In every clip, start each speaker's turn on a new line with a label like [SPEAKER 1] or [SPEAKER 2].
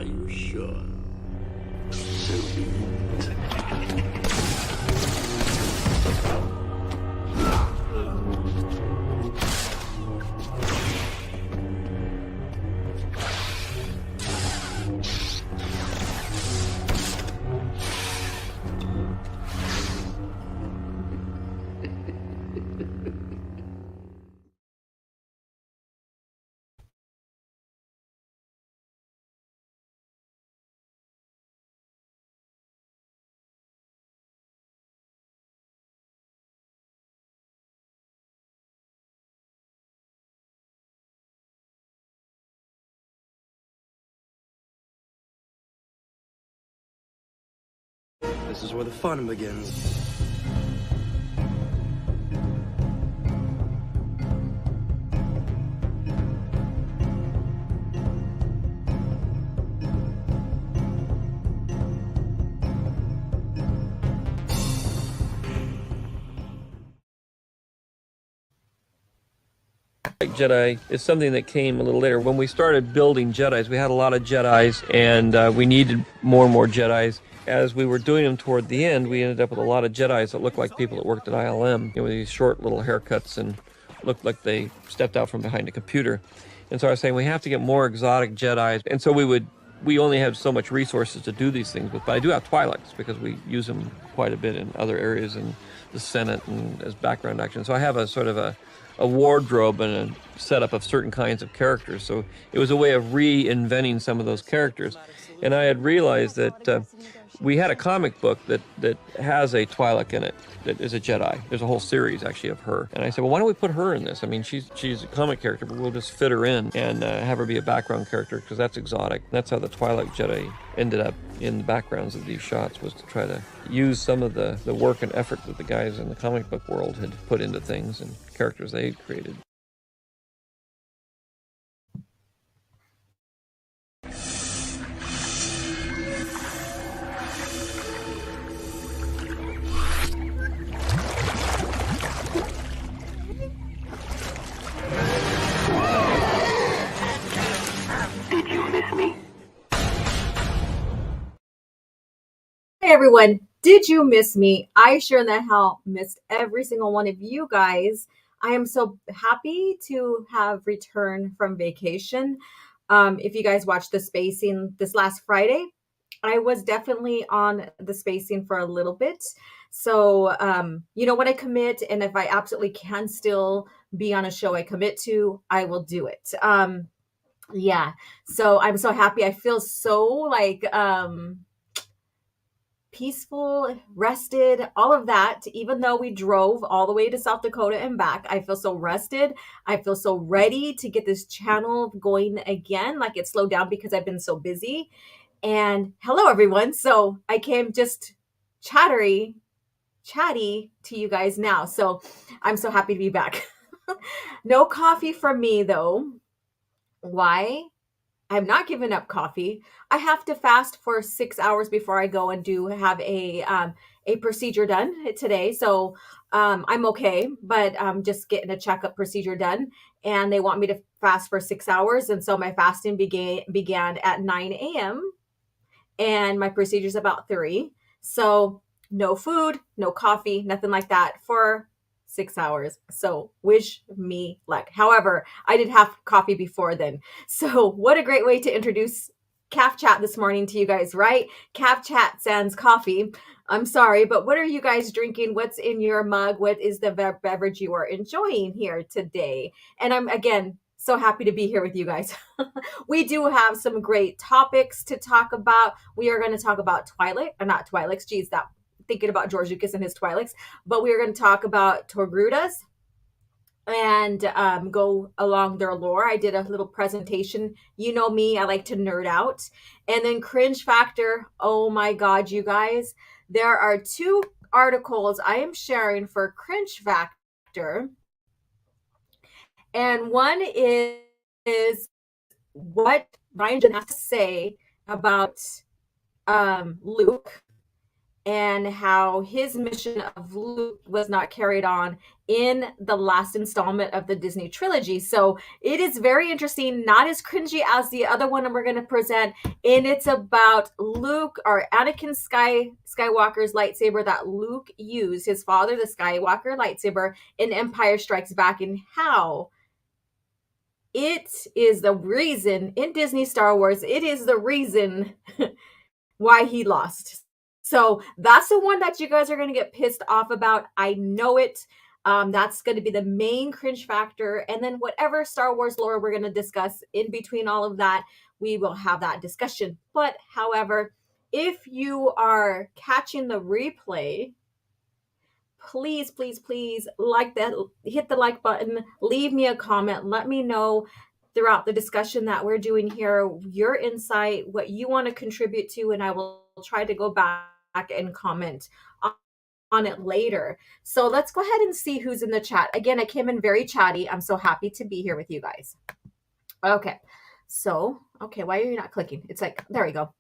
[SPEAKER 1] Are you sure? So be it.
[SPEAKER 2] This is where the fun begins.
[SPEAKER 3] Jedi is something that came a little later. When we started building Jedis, we had a lot of Jedis, and we needed more and more Jedis. As we were doing them toward the end, we ended up with a lot of Jedis that looked like people that worked at ILM, with these short little haircuts and looked like they stepped out from behind a computer. And so I was saying we have to get more exotic Jedis, and so we only have so much resources to do these things with, but I do have Twi'leks because we use them quite a bit in other areas in the Senate and as background action. So I have a sort of a wardrobe and a setup of certain kinds of characters. So it was a way of reinventing some of those characters. And I had realized that we had a comic book that has a Twi'lek in it that is a Jedi. There's a whole series actually of her. And I said, well, why don't we put her in this? I mean, she's a comic character, but we'll just fit her in and have her be a background character because that's exotic. That's how the Twi'lek Jedi ended up in the backgrounds of these shots, was to try to use some of the work and effort that the guys in the comic book world had put into things and characters they had created.
[SPEAKER 1] Did you miss me?
[SPEAKER 4] Hey everyone, did you miss me? I sure in the hell missed every single one of you guys. I am so happy to have returned from vacation. If you guys watched the spacing this last Friday, I was definitely on the spacing for a little bit. So, when I commit, and if I absolutely can still be on a show I commit to, I will do it. Yeah. So I'm so happy. I feel so like, peaceful, rested, all of that. Even though we drove all the way to South Dakota and back, I feel so rested. I feel so ready to get this channel going again. Like it slowed down because I've been so busy. And hello, everyone. So I came just chatty to you guys now. So I'm so happy to be back. No coffee from me, though. Why? I'm not giving up coffee. I have to fast for 6 hours before I go and do have a procedure done today. So I'm okay, but I'm just getting a checkup procedure done, and they want me to fast for 6 hours. And so my fasting began at 9 a.m. and my procedure's about 3. So no food, no coffee, nothing like that for 6 hours. So wish me luck. However, I did have coffee before then. So what a great way to introduce CAF Chat this morning to you guys, right? CAF Chat sans coffee. I'm sorry, but what are you guys drinking? What's in your mug? What is the beverage you are enjoying here today? And I'm, again, so happy to be here with you guys. We do have some great topics to talk about. We are going to talk about Twi'leks, geez, that thinking about George Lucas and his Twi'leks, but we are going to talk about Togrutas and go along their lore. I did a little presentation. You know me, I like to nerd out. And then cringe factor. Oh my God, you guys. There are 2 articles I am sharing for cringe factor. And one is what Rian Johnson has to say about Luke and how his mission of Luke was not carried on in the last installment of the Disney trilogy. So it is very interesting, not as cringy as the other one we're going to present. And it's about Luke, or Anakin Skywalker's lightsaber that Luke used, his father, the Skywalker lightsaber, in Empire Strikes Back, and how it is the reason in Disney Star Wars, it is the reason why he lost. So that's the one that you guys are going to get pissed off about. I know it. That's going to be the main cringe factor. And then whatever Star Wars lore we're going to discuss in between all of that, we will have that discussion. But however, if you are catching the replay, please, please, please like that, hit the like button, leave me a comment, let me know throughout the discussion that we're doing here, your insight, what you want to contribute to, and I will try to go back and comment on it later. So let's go ahead and see who's in the chat. Again, I came in very chatty. I'm so happy to be here with you guys. Okay. So, okay, why are you not clicking? It's like, there we go.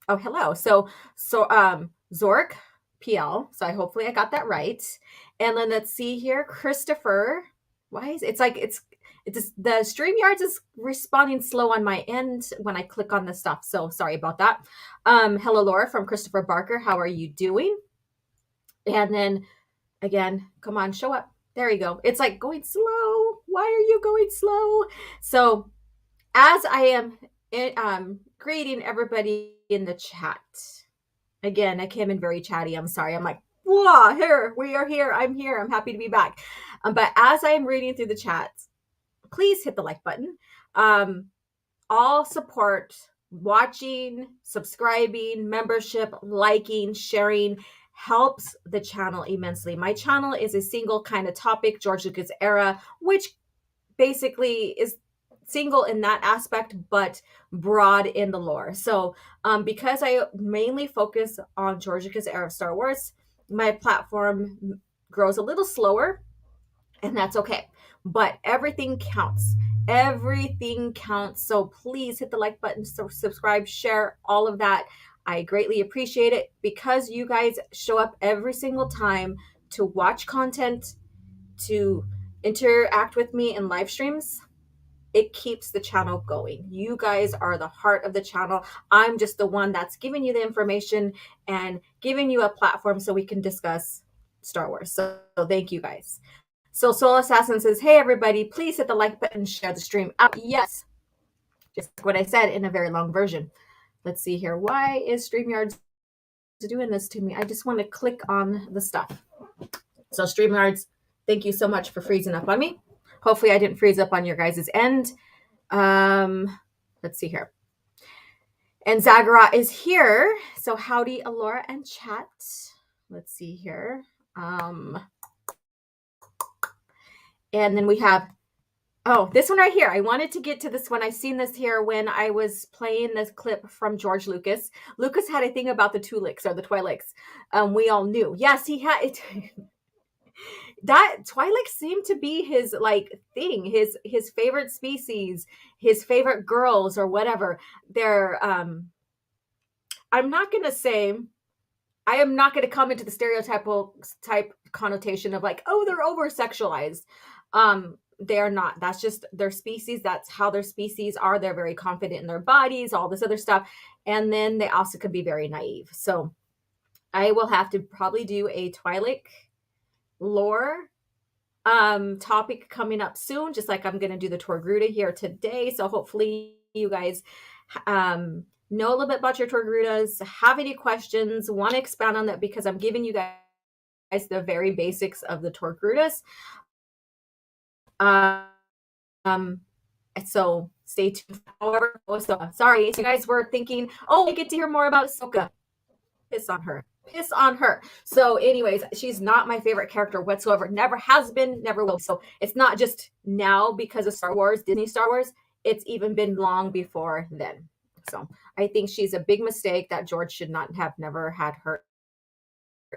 [SPEAKER 4] Oh, hello. So Zork PL. So hopefully I got that right. And then let's see here, Christopher. Why is it's like it's the StreamYards is responding slow on my end when I click on the stuff. So sorry about that. Hello, Laura from Christopher Barker. How are you doing? And then again, come on, show up. There you go. It's like going slow. Why are you going slow? So as I am greeting everybody in the chat. Again, I came in very chatty. I'm sorry. I'm like, wow, here, we are here. I'm here. I'm happy to be back. But as I am reading through the chats, please hit the like button. All support, watching, subscribing, membership, liking, sharing helps the channel immensely. My channel is a single kind of topic, George Lucas era, which basically is single in that aspect, but broad in the lore. So because I mainly focus on George Lucas era of Star Wars, my platform grows a little slower, and that's okay. But everything counts. Everything counts. So please hit the like button, subscribe, share, all of that. I greatly appreciate it because you guys show up every single time to watch content, to interact with me in live streams. It keeps the channel going. You guys are the heart of the channel. I'm just the one that's giving you the information and giving you a platform so we can discuss Star Wars. So thank you guys. So Soul Assassin says, hey, everybody, please hit the like button, share the stream out. Yes, just like what I said in a very long version. Let's see here. Why is StreamYards doing this to me? I just want to click on the stuff. So StreamYards, thank you so much for freezing up on me. Hopefully I didn't freeze up on your guys' end. Let's see here. And Zagara is here. So howdy, Alora and chat. Let's see here. And then we have, oh, this one right here. I wanted to get to this one. I seen this here when I was playing this clip from George Lucas. Lucas had a thing about the Twi'leks or the Twi'leks. We all knew. Yes, he had it. That Twi'lek seemed to be his like thing, his favorite species, his favorite girls or whatever. They're I'm not gonna say, I am not gonna come into the type connotation of like, oh, they're over sexualized. They are not. That's just their species. That's how their species are. They're very confident in their bodies, all this other stuff. And then they also could be very naive. So I will have to probably do a Twi'lek lore topic coming up soon, just like I'm going to do the Togruta here today. So hopefully you guys know a little bit about your Togrutas, have any questions, want to expand on that, because I'm giving you guys the very basics of the Togrutas. So stay tuned. However, so sorry, so you guys were thinking, oh, I get to hear more about Ahsoka. Piss on her. Piss on her. So anyways, she's not my favorite character whatsoever. Never has been, never will. So it's not just now because of Star Wars, Disney Star Wars. It's even been long before then. So I think she's a big mistake that George should not have never had her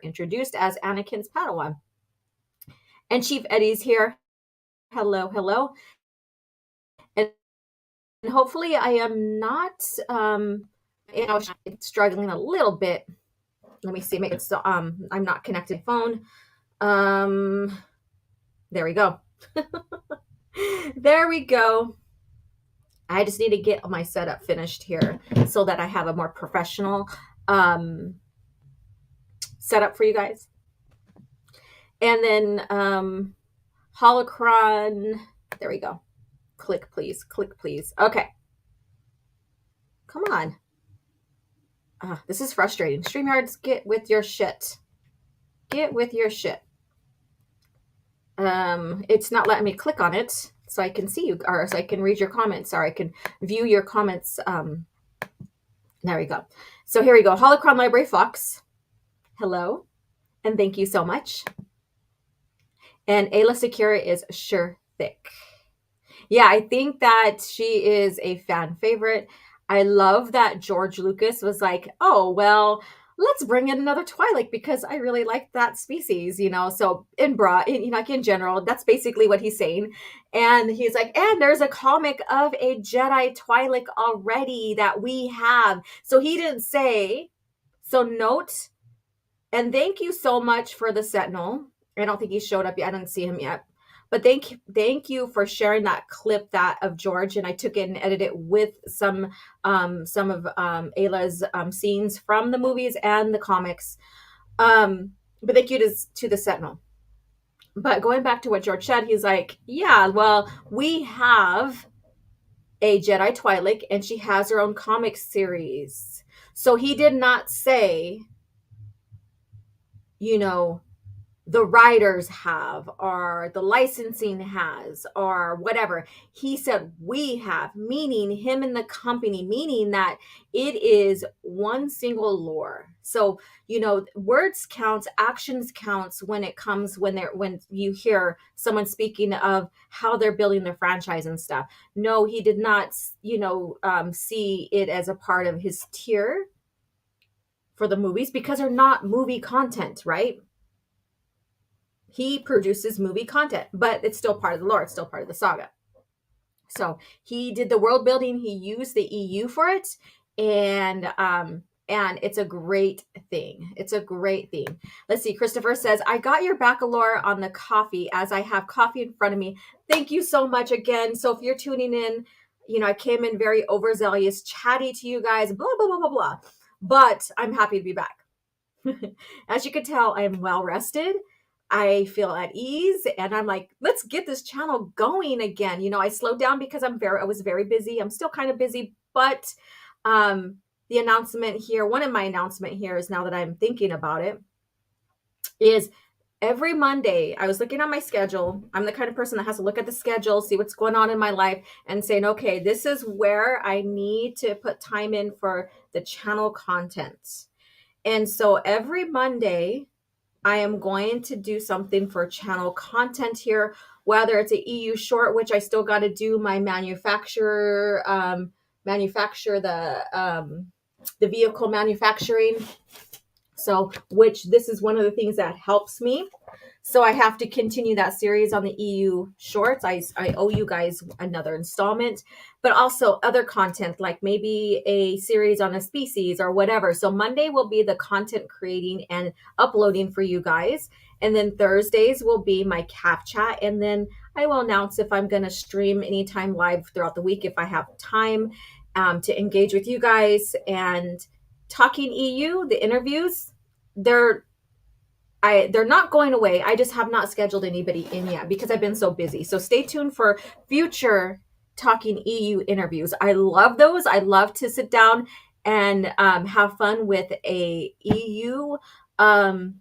[SPEAKER 4] introduced as Anakin's Padawan. And Chief Eddie's here. Hello, hello. And hopefully I am not struggling a little bit. Let me see. Maybe it's I'm not connected phone. There we go. There we go. I just need to get my setup finished here so that I have a more professional setup for you guys. And then holocron. There we go. Click, please. Click, please. Okay. Come on. This is frustrating. StreamYards, get with your shit. Get with your shit. It's not letting me click on it so I can see you, or so I can read your comments, or I can view your comments. There we go. So here we go. Holocron Library Fox. Hello. And thank you so much. And Ayla Secura is sure thick. Yeah, I think that she is a fan favorite. I love that George Lucas was like, oh, well, let's bring in another Twi'lek because I really like that species, you know. So like in general, that's basically what he's saying. And he's like, and there's a comic of a Jedi Twi'lek already that we have. So he didn't say, so note, and thank you so much for the Sentinel. I don't think he showed up yet. I didn't see him yet. But thank you for sharing that clip of George, and I took it and edited it with some of Ayla's scenes from the movies and the comics. But thank you to the Sentinel. But going back to what George said, he's like, yeah, well, we have a Jedi Twi'lek, and she has her own comic series. So he did not say, you know, the writers have, or the licensing has, or whatever. He said we have, meaning him and the company, meaning that it is one single lore. So, you know, words counts, actions counts when you hear someone speaking of how they're building their franchise and stuff. No, he did not, see it as a part of his tier for the movies because they're not movie content, right? He produces movie content, but it's still part of the lore. It's still part of the saga. So he did the world building. He used the EU for it, and it's a great thing. It's a great thing. Let's see. Christopher says, I got your baccalaureate on the coffee as I have coffee in front of me. Thank you so much again. So if you're tuning in, you know, I came in very overzealous, chatty to you guys, blah, blah, blah, blah, blah. But I'm happy to be back. As you can tell, I am well rested. I feel at ease, and I'm like, let's get this channel going again. You know, I slowed down because I was very busy. I'm still kind of busy, but the announcement here, one of my announcement here is, now that I'm thinking about it, is every Monday, I was looking at my schedule. I'm the kind of person that has to look at the schedule, see what's going on in my life, and saying, okay, this is where I need to put time in for the channel content. And so every Monday, I am going to do something for channel content here, whether it's an EU short, which I still got to do my manufacture the vehicle manufacturing. So, which this is one of the things that helps me. So I have to continue that series on the EU shorts. I owe you guys another installment, but also other content, like maybe a series on a species or whatever. So Monday will be the content creating and uploading for you guys. And then Thursdays will be my CAF chat. And then I will announce if I'm going to stream anytime live throughout the week, if I have time to engage with you guys. And talking EU, the interviews, they're not going away. I just have not scheduled anybody in yet because I've been so busy. So stay tuned for future Talking EU interviews. I love those. I love to sit down and have fun with a EU elitist.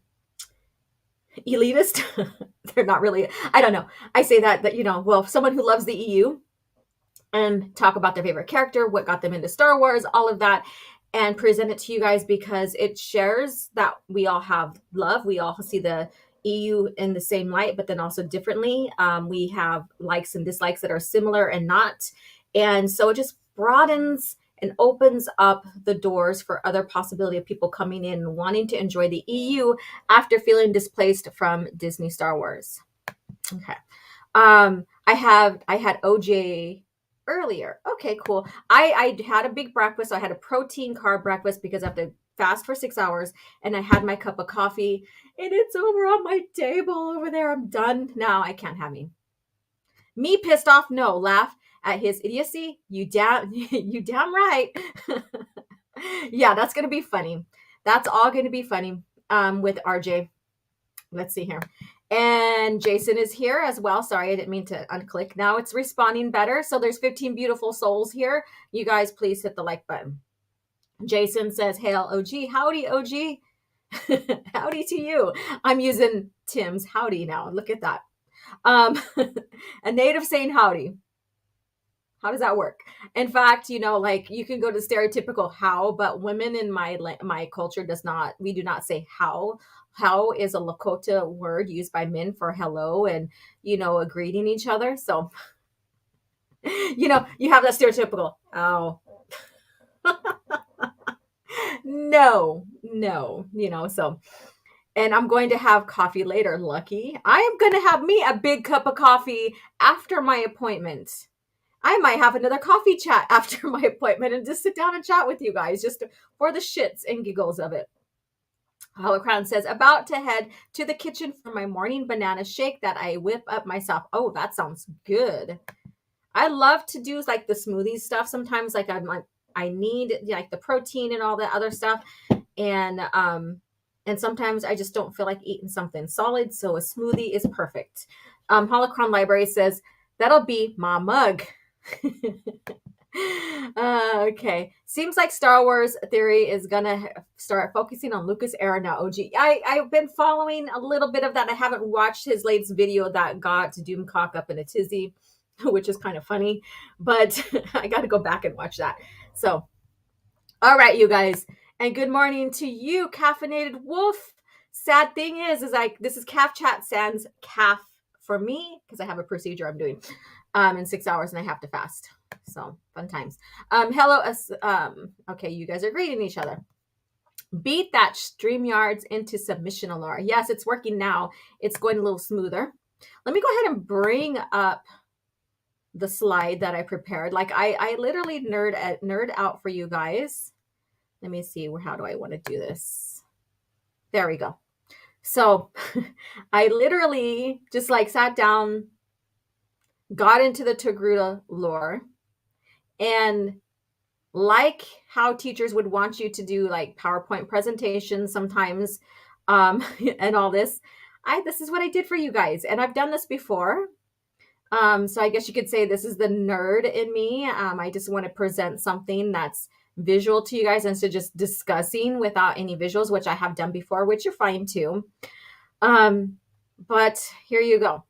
[SPEAKER 4] They're not really, I don't know. I say that, you know, well, someone who loves the EU, and talk about their favorite character, what got them into Star Wars, all of that, and present it to you guys because it shares that we all have love. We all see the EU in the same light, but then also differently. We have likes and dislikes that are similar and not. And so it just broadens and opens up the doors for other possibility of people coming in and wanting to enjoy the EU after feeling displaced from Disney Star Wars. Okay. I had OJ earlier. Okay, cool. I had a big breakfast. So I had a protein carb breakfast because I have to fast for 6 hours, and I had my cup of coffee, and it's over on my table over there. I'm done now. I can't have me pissed off. No, laugh at his idiocy. You damn right. Yeah, that's gonna be funny. That's all gonna be funny. With RJ. Let's see here. And Jason is here as well. Sorry, I didn't mean to unclick. Now it's responding better. So there's 15 beautiful souls here. You guys please hit the like button. Jason says, hail OG. Howdy, OG. Howdy to you. I'm using Tim's howdy now. Look at that. A native saying howdy. How does that work? In fact, you know, like you can go to stereotypical how, but women in my culture we do not say how. How is a Lakota word used by men for hello and, you know, greeting each other. So, you know, you have that stereotypical how. No, you know, so. And I'm going to have coffee later, Lucky. I am going to have me a big cup of coffee after my appointment. I might have another coffee chat after my appointment and just sit down and chat with you guys just for the shits and giggles of it. Holocrown says, about to head to the kitchen for my morning banana shake that I whip up myself. Oh, that sounds good. I love to do like the smoothie stuff. Sometimes like I need like the protein and all that other stuff. And sometimes I just don't feel like eating something solid. So a smoothie is perfect. Holocron Library says, that'll be my mug. Okay. Seems like Star Wars Theory is gonna start focusing on Lucas era now. OG. I've been following a little bit of that. I haven't watched his latest video that got Doomcock up in a tizzy, which is kind of funny, but I got to go back and watch that. So, all right, you guys, and good morning to you, Caffeinated Wolf. Sad thing is like this is CAF Chat sans CAF for me because I have a procedure I'm doing in 6 hours and I have to fast. So fun times. Hello. Okay, you guys are greeting each other. Beat that StreamYards into submission, Alora. Yes, it's working now. It's going a little smoother. Let me go ahead and bring up the slide that I prepared. Like I literally nerd out for you guys. Let me see, how do I want to do this? There we go. So I literally just like sat down, got into the Togruta lore, and like how teachers would want you to do like PowerPoint presentations sometimes, and all this, this is what I did for you guys. And I've done this before. So I guess you could say this is the nerd in me. I just want to present something that's visual to you guys instead of just discussing without any visuals, which I have done before, which you're fine too. But here you go.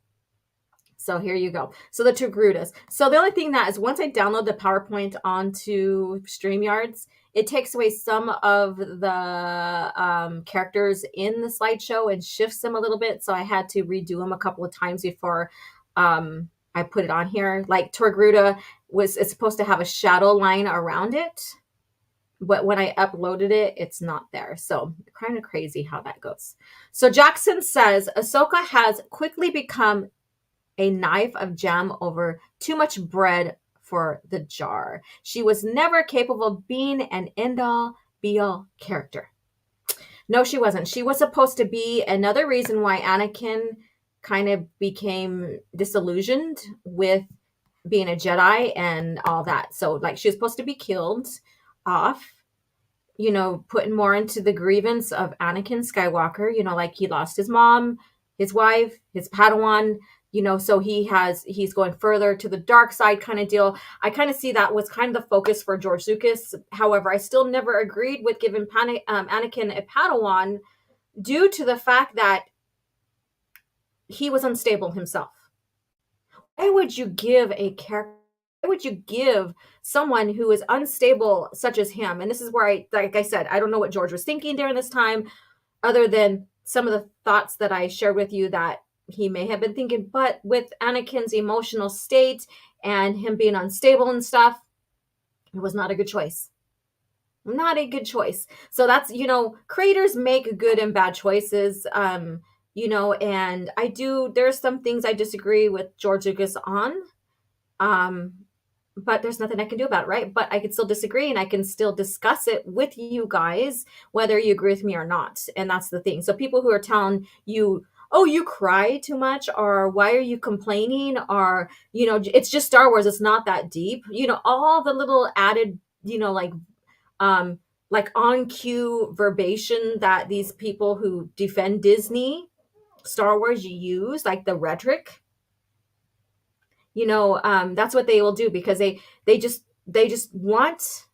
[SPEAKER 4] So here you go. So the Togrutas. So the only thing that is once I download the PowerPoint onto StreamYards, it takes away some of the characters in the slideshow and shifts them a little bit. So I had to redo them a couple of times before I put it on here. Like Togruta it's supposed to have a shadow line around it, but when I uploaded it, it's not there. So kind of crazy how that goes. So Jackson says, Ahsoka has quickly become a knife of jam over too much bread for the jar. She was never capable of being an end-all, be-all character. No, she wasn't. She was supposed to be another reason why Anakin kind of became disillusioned with being a Jedi and all that. So like she was supposed to be killed off, you know, putting more into the grievance of Anakin Skywalker, you know, like he lost his mom, his wife, his Padawan, you know, so he's going further to the dark side kind of deal. I kind of see that was kind of the focus for George Lucas. However, I still never agreed with giving Anakin a Padawan due to the fact that he was unstable himself. Why would you give a character? Why would you give someone who is unstable such as him? And this is where like I said, I don't know what George was thinking during this time, other than some of the thoughts that I shared with you that he may have been thinking. But with Anakin's emotional state and him being unstable and stuff, it was not a good choice. Not a good choice. So that's, you know, creators make good and bad choices. You know, and there's some things I disagree with George Lucas on. but there's nothing I can do about it, right? But I can still disagree and I can still discuss it with you guys, whether you agree with me or not. And that's the thing. So people who are telling you, oh, you cry too much, or why are you complaining, or, it's just Star Wars, it's not that deep. All the little added, like on cue verbation that these people who defend Disney, Star Wars use, like the rhetoric, that's what they will do, because they just want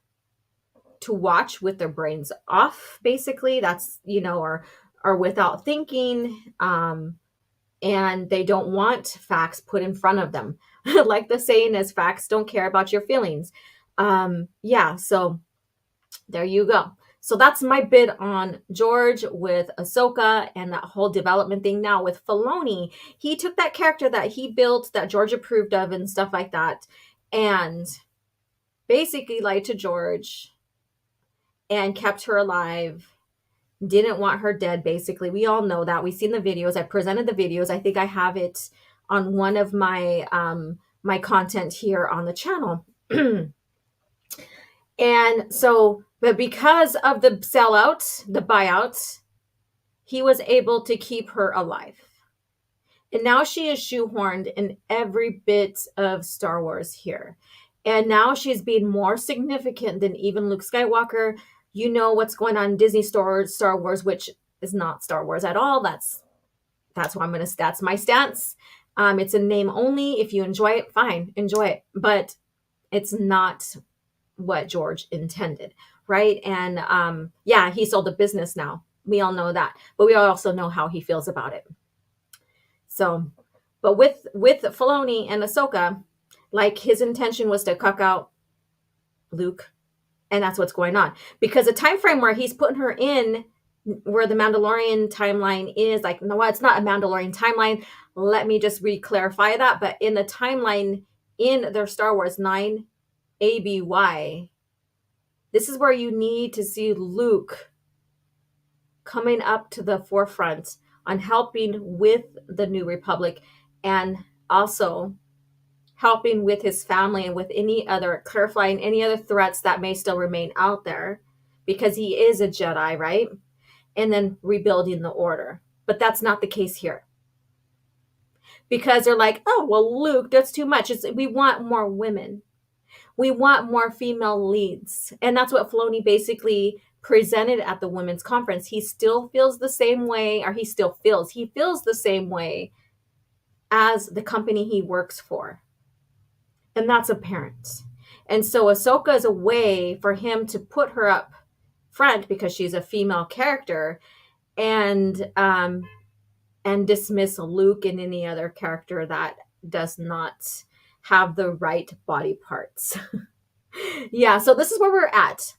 [SPEAKER 4] to watch with their brains off, basically. That's, or without thinking, and they don't want facts put in front of them. Like the saying is, facts don't care about your feelings. Yeah, so there you go. So that's my bid on George with Ahsoka and that whole development thing. Now with Filoni, he took that character that he built, that George approved of and stuff like that, and basically lied to George and kept her alive, didn't want her dead, basically. We all know that. We've seen the videos. I presented the videos. I think I have it on one of my my content here on the channel. And so, but because of the sellout, the buyout, he was able to keep her alive. And now she is shoehorned in every bit of Star Wars here. And now she's being more significant than even Luke Skywalker. You know what's going on in Disney Star Wars, which is not Star Wars at all. That's why that's my stance. It's a name only. If you enjoy it, fine, enjoy it. But it's not what George intended, right? And yeah, he sold the business now. We all know that, but we also know how he feels about it. So, but with Filoni and Ahsoka, like, his intention was to cuck out Luke, and that's what's going on. Because the time frame where he's putting her in, where the Mandalorian timeline is, like, no, it's not a Mandalorian timeline. Let me just re-clarify that. But in the timeline in their Star Wars 9 ABY, this is where you need to see Luke coming up to the forefront on helping with the New Republic, and also helping with his family and with any other, clarifying any other threats that may still remain out there, because he is a Jedi, right? And then rebuilding the order. But that's not the case here. Because they're like, oh, well, Luke, that's too much. We want more women. We want more female leads. And that's what Filoni basically presented at the women's conference. He still feels the same way, or he feels the same way as the company he works for. And that's apparent. And so Ahsoka is a way for him to put her up front, because she's a female character, and dismiss Luke and any other character that does not have the right body parts. Yeah, so this is where we're at.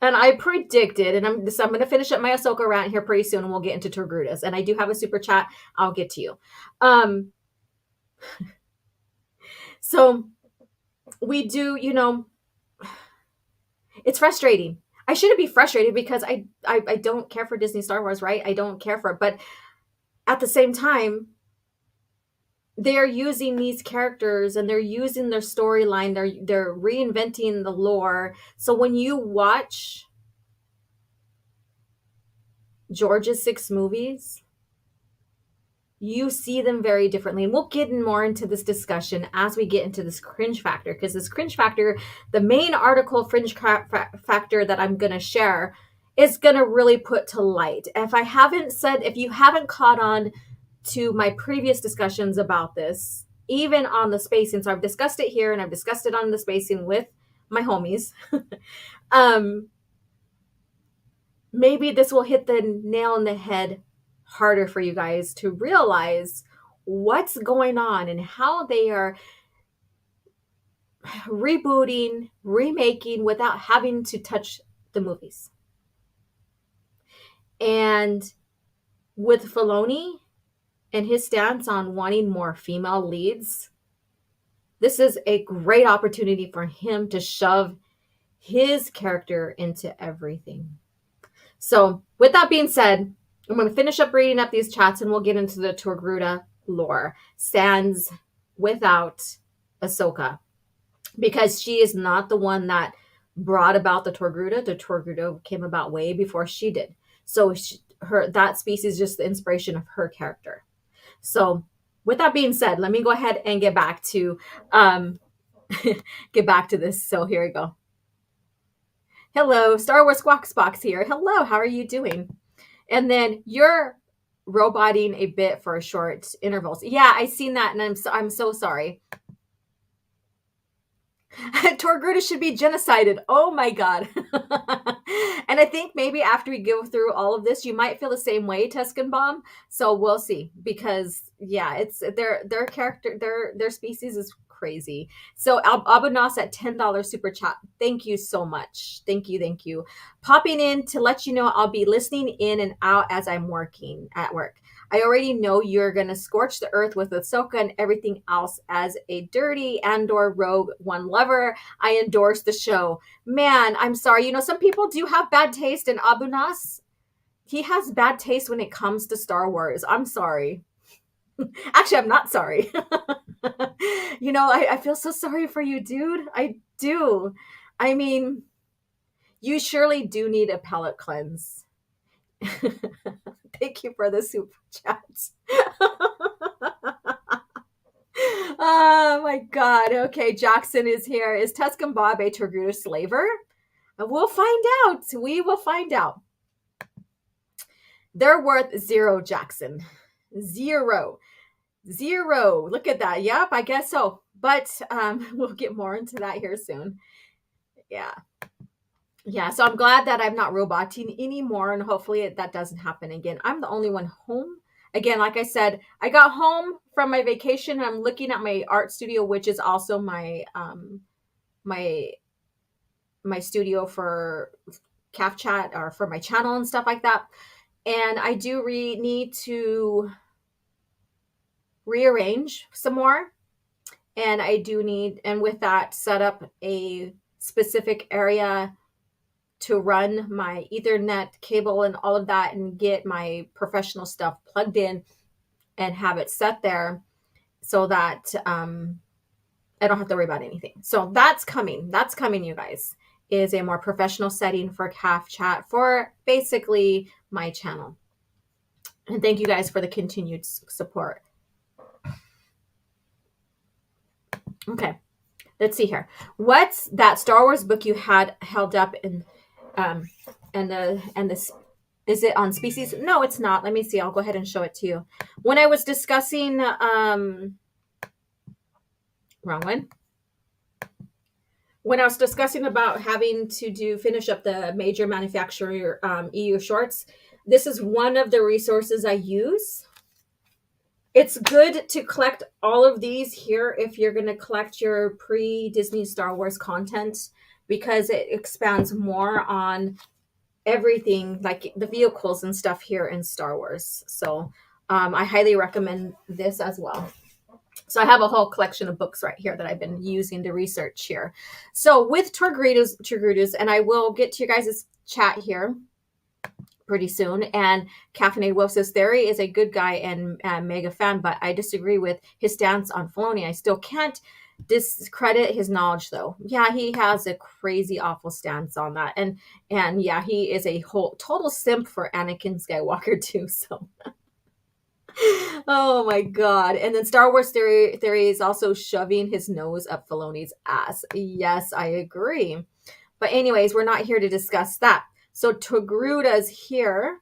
[SPEAKER 4] And I predicted, and I'm going to finish up my Ahsoka rant here pretty soon, and we'll get into Togrutas. And I do have a super chat. I'll get to you. So we do, it's frustrating. I shouldn't be frustrated, because I don't care for Disney Star Wars, right? I don't care for it. But at the same time, they're using these characters and they're using their storyline. They're reinventing the lore. So when you watch George's 6 movies, you see them very differently. And we'll get more into this discussion as we get into this cringe factor, because this cringe factor, the main article cringe factor that I'm going to share, is going to really put to light. If you haven't caught on to my previous discussions about this, even on the spacing, so I've discussed it here and I've discussed it on the spacing with my homies, maybe this will hit the nail on the head harder for you guys to realize what's going on and how they are rebooting, remaking without having to touch the movies. And with Filoni and his stance on wanting more female leads, this is a great opportunity for him to shove his character into everything. So with that being said, I'm going to finish up reading up these chats, and we'll get into the Togruta lore. Sans without Ahsoka. because she is not the one that brought about the Togruta. The Togruta came about way before she did. So that species is just the inspiration of her character. So with that being said, let me go ahead and get back to this. So here we go. Hello, Star Wars Squawks Box here. Hello, how are you doing? And then you're roboting a bit for short intervals. Yeah, I seen that, and I'm so sorry. Togruta should be genocided. Oh my god. And I think maybe after we go through all of this, you might feel the same way, Tuscan Bomb. So we'll see, because yeah, it's their character, their species is crazy. So Abunas at $10 super chat. Thank you so much. Thank you. Popping in to let you know I'll be listening in and out as I'm working at work. I already know you're going to scorch the earth with Ahsoka and everything else. As a dirty Andor Rogue One lover, I endorse the show. Man, I'm sorry. You know, some people do have bad taste, and Abunas, he has bad taste when it comes to Star Wars. I'm sorry. Actually, I'm not sorry. You know, I feel so sorry for you, dude. I do. I mean, you surely do need a palate cleanse. Thank you for the super chat. Oh my god. Okay, Jackson is here. Is Tuscan Bob a Togruta slaver? We'll find out. We will find out. They're worth 0, Jackson. 0. Look at that. Yep, I guess so. But we'll get more into that here soon. Yeah, so I'm glad that I'm not roboting anymore, and hopefully that doesn't happen again. I'm the only one home. Again, like I said, I got home from my vacation, and I'm looking at my art studio, which is also my my studio for CAF Chat, or for my channel and stuff like that. And I do need to rearrange some more. And I do need, and with that, set up a specific area to run my Ethernet cable and all of that, and get my professional stuff plugged in and have it set there so that I don't have to worry about anything. So that's coming. That's coming, you guys. Is a more professional setting for CAF Chat for basically my channel. And thank you guys for the continued support. Okay, let's see here. What's that Star Wars book you had held up in and this, is it on species? No, it's not. Let me see. I'll go ahead and show it to you. When I was discussing wrong one. When I was discussing about having to finish up the major manufacturer EU shorts, this is one of the resources I use. It's good to collect all of these here if you're going to collect your pre-Disney Star Wars content, because it expands more on everything, like the vehicles and stuff here in Star Wars. So I highly recommend this as well. So I have a whole collection of books right here that I've been using to research here. So with Togrutas, and I will get to your guys' chat here pretty soon. And Caffeinated Wolf says Theory is a good guy and mega fan, but I disagree with his stance on Filoni. I still can't discredit his knowledge, though. Yeah, he has a crazy, awful stance on that, and yeah, he is a whole total simp for Anakin Skywalker too. So. Oh my god. And then Star Wars theory is also shoving his nose up Filoni's ass. Yes, I agree. But anyways, we're not here to discuss that. So Togrutas here.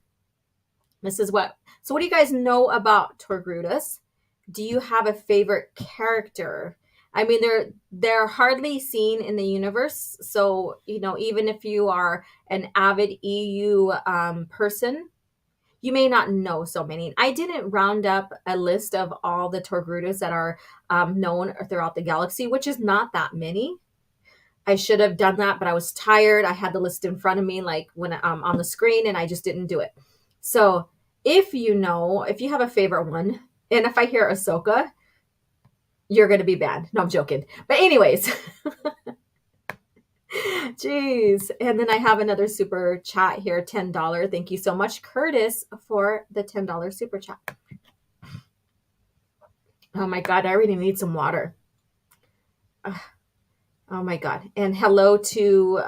[SPEAKER 4] This is what. So what do you guys know about Togrutas? Do you have a favorite character? I mean, they're hardly seen in the universe. So, you know, even if you are an avid EU person, you may not know so many. I didn't round up a list of all the Togrutas that are known throughout the galaxy, which is not that many. I should have done that, but I was tired. I had the list in front of me, like when on the screen, and I just didn't do it. So if you have a favorite one, and if I hear Ahsoka, you're going to be banned. No, I'm joking. But anyways. Jeez. And then I have another super chat here, $10. Thank you so much, Curtis, for the $10 super chat. Oh my God, I really need some water. Oh my God. And hello to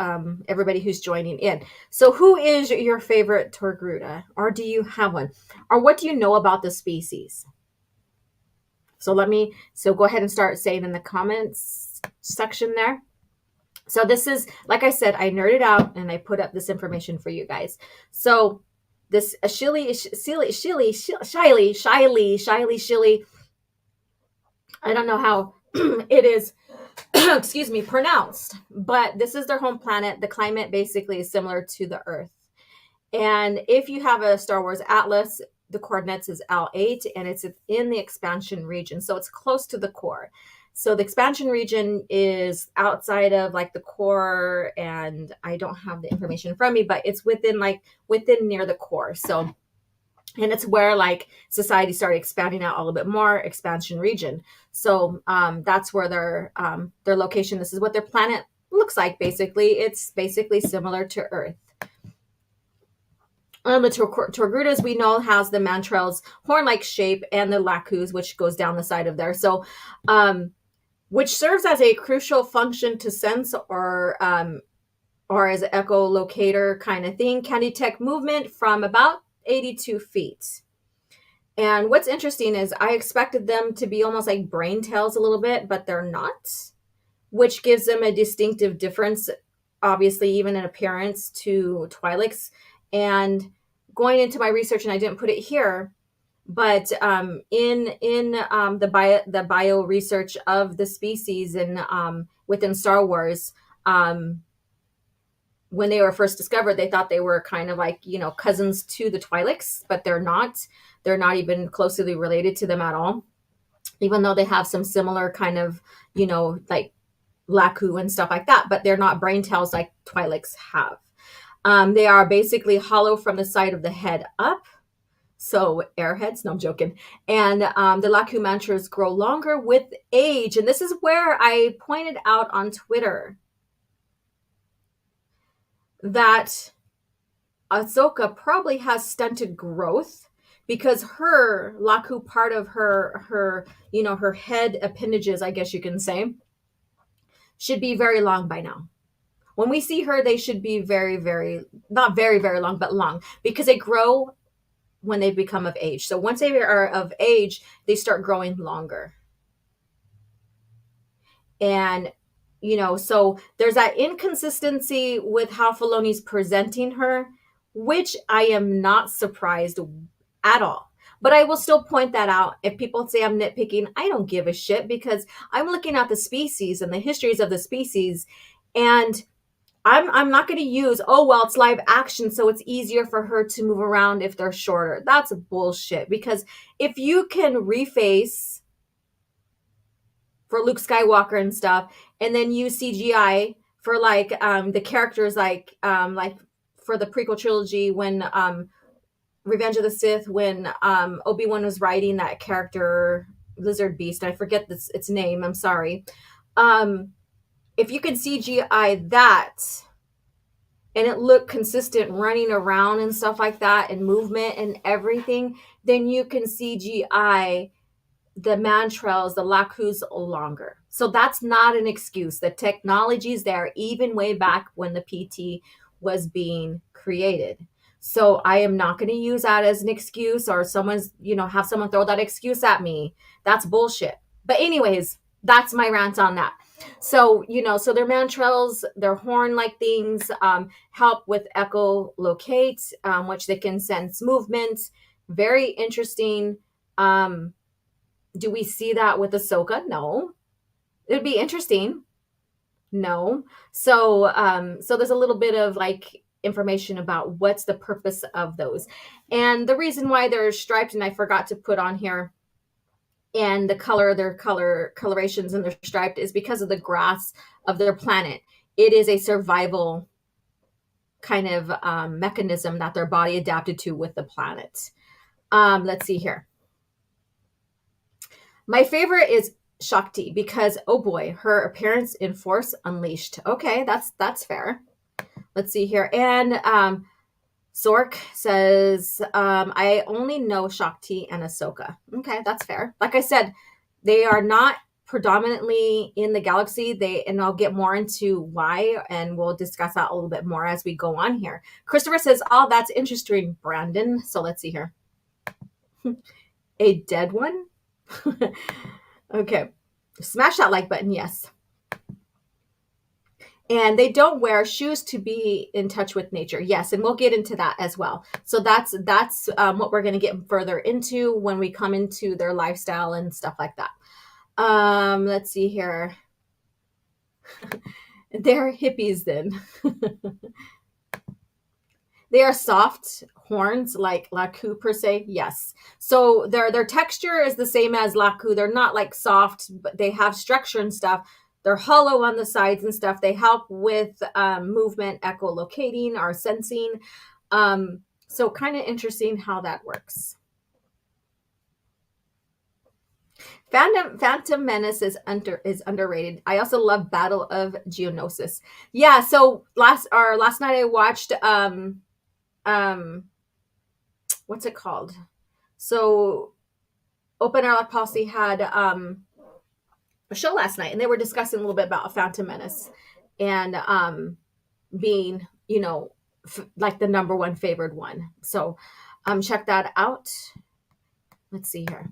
[SPEAKER 4] everybody who's joining in. So who is your favorite Togruta? Or do you have one? Or what do you know about the species? So go ahead and start saying in the comments section there. So this is, like I said, I nerded out and I put up this information for you guys. So this Shilly, I don't know how it is excuse me, pronounced, but this is their home planet. The climate basically is similar to the Earth. And if you have a Star Wars Atlas, the coordinates is L8 and it's in the expansion region. So it's close to the core. So the expansion region is outside of like the core, and I don't have the information from me, but it's within near the core. So, and it's where like society started expanding out a little bit more, expansion region. So that's where their location. This is what their planet looks like. Basically, it's basically similar to Earth. The Togrutas, we know, has the Mantrels horn-like shape and the Lacus, which goes down the side of there. So, which serves as a crucial function to sense or as an echolocator kind of thing, can detect movement from about 82 feet. And what's interesting is I expected them to be almost like brain tails a little bit, but they're not, which gives them a distinctive difference, obviously, even in appearance to Twi'leks. And going into my research, and I didn't put it here, but in the bio research of the species and within Star Wars, when they were first discovered, they thought they were kind of like, cousins to the Twi'leks, but they're not. They're not even closely related to them at all, even though they have some similar kind of, like Laku and stuff like that, but they're not brain tails like Twi'leks have. They are basically hollow from the side of the head up. So airheads, no, I'm joking. And the Laku mantras grow longer with age. And this is where I pointed out on Twitter that Ahsoka probably has stunted growth because her Laku, part of her her head appendages, I guess you can say, should be very long by now. When we see her, they should be very, very, not very, very long, but long, because they grow when they become of age. So once they are of age, they start growing longer. And, so there's that inconsistency with how Filoni's presenting her, which I am not surprised at all. But I will still point that out. If people say I'm nitpicking, I don't give a shit, because I'm looking at the species and the histories of the species, and I'm not going to use, it's live action, so it's easier for her to move around if they're shorter. That's bullshit, because if you can reface for Luke Skywalker and stuff, and then use CGI for like the characters like for the prequel trilogy when Revenge of the Sith, when Obi-Wan was riding that character lizard beast, I forget its name, I'm sorry. If you can CGI that and it looked consistent running around and stuff like that and movement and everything, then you can CGI the Mantrels, the Lacus longer. So that's not an excuse. The technology is there even way back when the PT was being created. So I am not going to use that as an excuse, or have someone throw that excuse at me. That's bullshit. But anyways, that's my rant on that. So, so their Mantrels, their horn-like things, help with echolocate, which they can sense movement. Very interesting. Do we see that with Ahsoka? No. It would be interesting. No. So, so there's a little bit of like information about what's the purpose of those. And the reason why they're striped, and I forgot to put on here, and their colorations and they're striped, is because of the grass of their planet. It is a survival kind of mechanism that their body adapted to with the planet. Let's see here. My favorite is Shakti, because, oh boy, her appearance in Force Unleashed. Okay, that's fair. Let's see here. And Sork says, I only know Shakti and Ahsoka. Okay, that's fair. Like I said, they are not predominantly in the galaxy. And I'll get more into why, and we'll discuss that a little bit more as we go on here. Christopher says, oh, that's interesting, Brandon. So let's see here. A dead one? Okay. Smash that like button, yes. And they don't wear shoes to be in touch with nature. Yes, and we'll get into that as well. So that's what we're going to get further into when we come into their lifestyle and stuff like that. Let's see here. They're hippies then. They are soft horns like Laku per se. Yes. So their texture is the same as Laku. They're not like soft, but they have structure and stuff. They're hollow on the sides and stuff. They help with movement, echolocating, or sensing. So kind of interesting how that works. Phantom Menace is underrated. I also love Battle of Geonosis. Yeah, so last night I watched what's it called? So Open Airlock Policy had a show last night, and they were discussing a little bit about Phantom Menace and being, like the number one favored one. So check that out. Let's see here.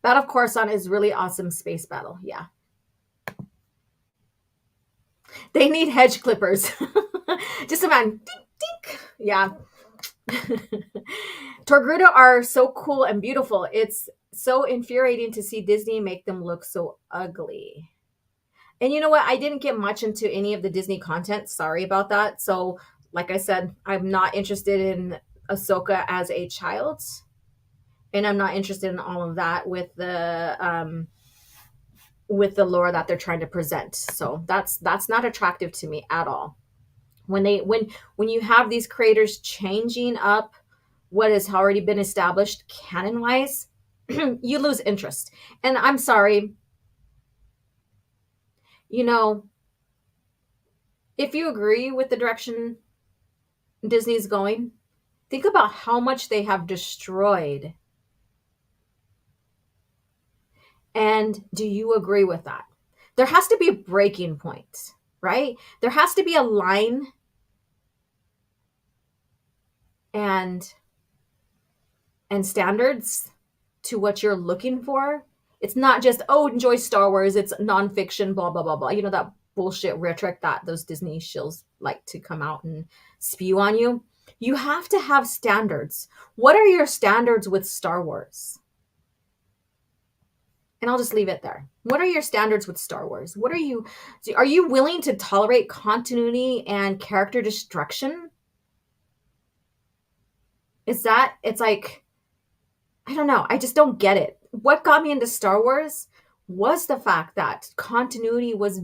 [SPEAKER 4] Battle of Coruscant is really awesome space battle. Yeah. They need hedge clippers. Just a man. Dink, dink. Yeah. Togruta are so cool and beautiful. It's so infuriating to see Disney make them look so ugly. And you know what? I didn't get much into any of the Disney content. Sorry about that. So, like I said, I'm not interested in Ahsoka as a child. And I'm not interested in all of that with the lore that they're trying to present. So that's not attractive to me at all. When you have these creators changing up what has already been established canon wise, you lose interest. And I'm sorry, if you agree with the direction Disney's going, think about how much they have destroyed. And do you agree with that? There has to be a breaking point, right? There has to be a line and standards to what you're looking for. It's not just, enjoy Star Wars, it's nonfiction, blah, blah, blah, blah. That bullshit rhetoric that those Disney shills like to come out and spew on you. You have to have standards. What are your standards with Star Wars? And I'll just leave it there. What are your standards with Star Wars? Are you willing to tolerate continuity and character destruction? It's like, I don't know. I just don't get it. What got me into Star Wars was the fact that continuity was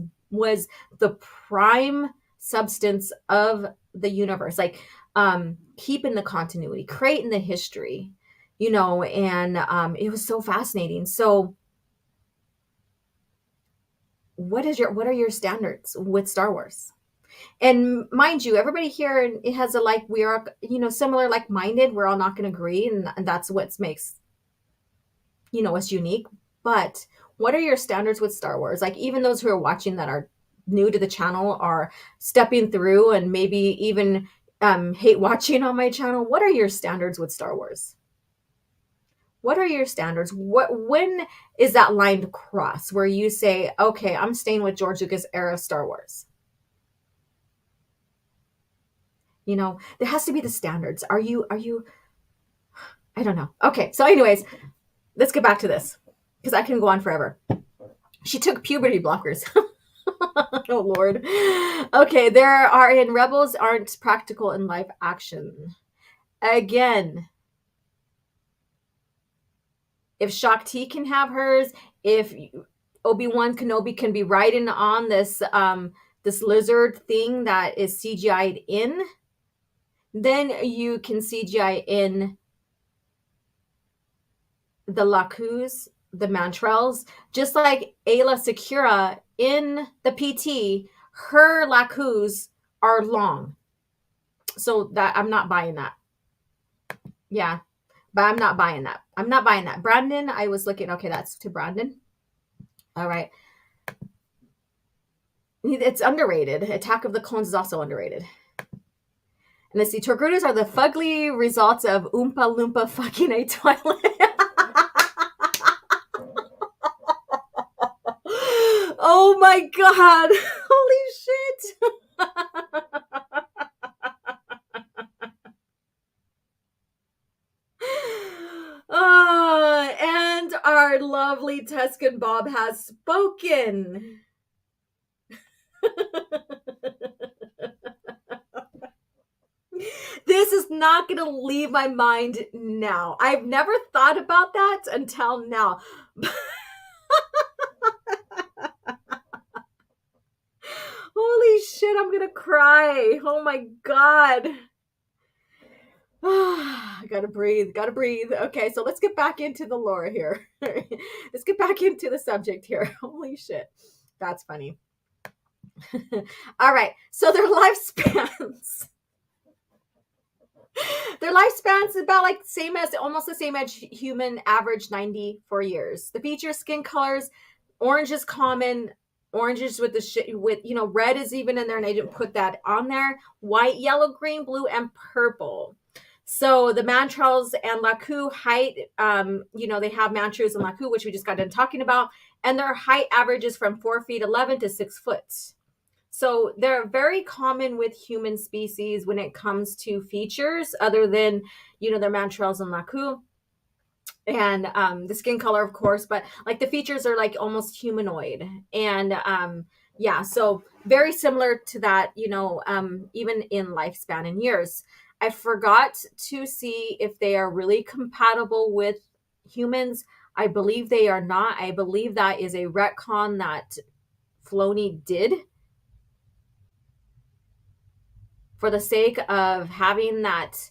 [SPEAKER 4] the prime substance of the universe. Like, keeping the continuity, creating the history, and it was so fascinating. So what are your standards with Star Wars? And mind you, everybody here, it has we are, similar, like-minded. We're all not going to agree. And that's what makes, us unique. But what are your standards with Star Wars? Like, even those who are watching that are new to the channel are stepping through and maybe even hate watching on my channel. What are your standards with Star Wars? What are your standards? When is that line to cross where you say, okay, I'm staying with George Lucas era Star Wars? There has to be the standards. Are you, I don't know. Okay. So anyways, let's get back to this because I can go on forever. She took puberty blockers. Oh, Lord. Okay. Rebels aren't practical in live action. Again, if Shakti can have hers, if Obi-Wan Kenobi can be riding on this lizard thing that is CGI'd in, then you can CGI in the Lakus, the Mantrels, just like Ayla Secura in the PT, her Lakus are long. So that I'm not buying that. Yeah. But I'm not buying that. Brandon, I was looking, okay, that's to Brandon. All right. It's underrated. Attack of the Clones is also underrated. And let's see, Togrutas are the fugly results of Oompa Loompa fucking a toilet. Oh my god! Holy shit! And our lovely Tuscan Bob has spoken. This is not going to leave my mind now. I've never thought about that until now. Holy shit, I'm going to cry. Oh my god. Gotta breathe. Okay, so let's get back into the lore here. Let's get back into the subject here. Holy shit. That's funny. All right, so their lifespans. Their lifespan's about like almost the same as human, average 94 years. The feature skin colors, orange is common. Orange is with red is even in there, and I didn't put that on there. White, yellow, green, blue, and purple. So the Mantrals and Laku height, they have Mantras and Laku, which we just got done talking about, and their height averages from 4 feet 11 to 6 foot. So they're very common with human species when it comes to features, other than, their Mantrals and Laku. And the skin color, of course, but like the features are like almost humanoid. And so very similar to that, even in lifespan and years. I forgot to see if they are really compatible with humans. I believe they are not. I believe that is a retcon that Filoni did for the sake of having that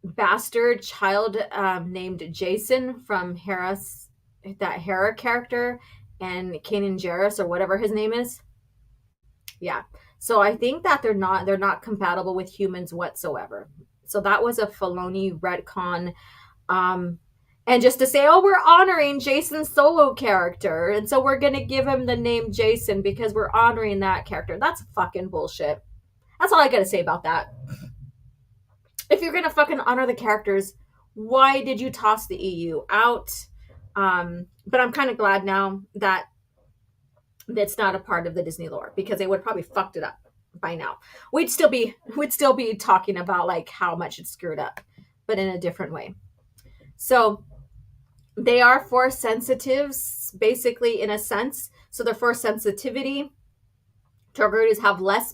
[SPEAKER 4] bastard child named Jason from that Hera character, and Kanan Jarrus, or whatever his name is. Yeah. So I think that they're not compatible with humans whatsoever. So that was a Filoni retcon. And just to say, we're honoring Jason's solo character, and so we're going to give him the name Jason because we're honoring that character. That's fucking bullshit. That's all I got to say about that. If you're going to fucking honor the characters, why did you toss the EU out? But I'm kind of glad now that that's not a part of the Disney lore, because they would probably fucked it up by now. We'd still be talking about like how much it's screwed up, but in a different way. So they are force sensitives, basically, in a sense. So their force sensitivity, Togrutas have less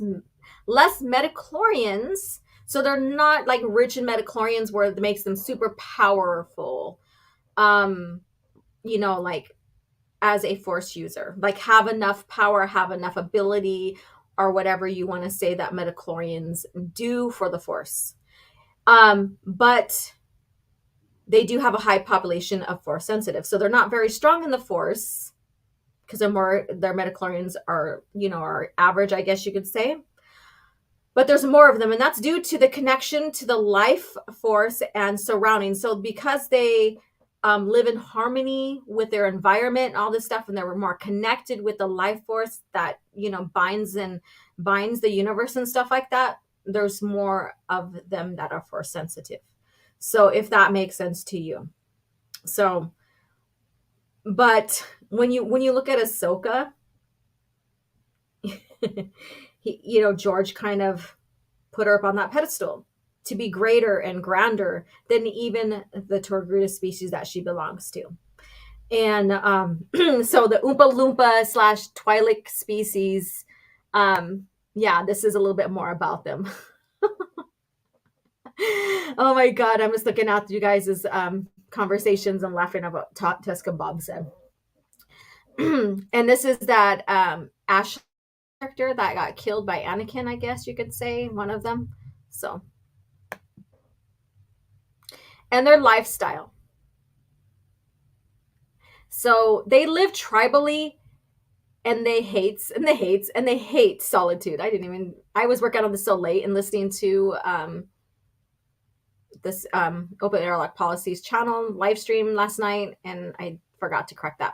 [SPEAKER 4] metachlorians. So they're not like rich in metachlorians where it makes them super powerful. Like as a force user, like have enough power, have enough ability, or whatever you want to say that metachlorians do for the force. But they do have a high population of force sensitive. So they're not very strong in the force because their metachlorians are average, I guess you could say. But there's more of them, and that's due to the connection to the life force and surroundings. So because they live in harmony with their environment and all this stuff, and they're more connected with the life force that binds the universe and stuff like that, there's more of them that are force sensitive. So if that makes sense to you. So, but when you look at Ahsoka, George kind of put her up on that pedestal to be greater and grander than even the Togruta species that she belongs to. And so the Oompa Loompa / Twi'lek species, this is a little bit more about them. Oh my God, I'm just looking at you guys' conversations and laughing about Tuscan Bob said. And this is that Ash character that got killed by Anakin, I guess you could say, one of them. So, and their lifestyle. So they live tribally, and they hate solitude. I was working on this so late and listening to this Open Airlock Policies channel live stream last night, and I forgot to correct that.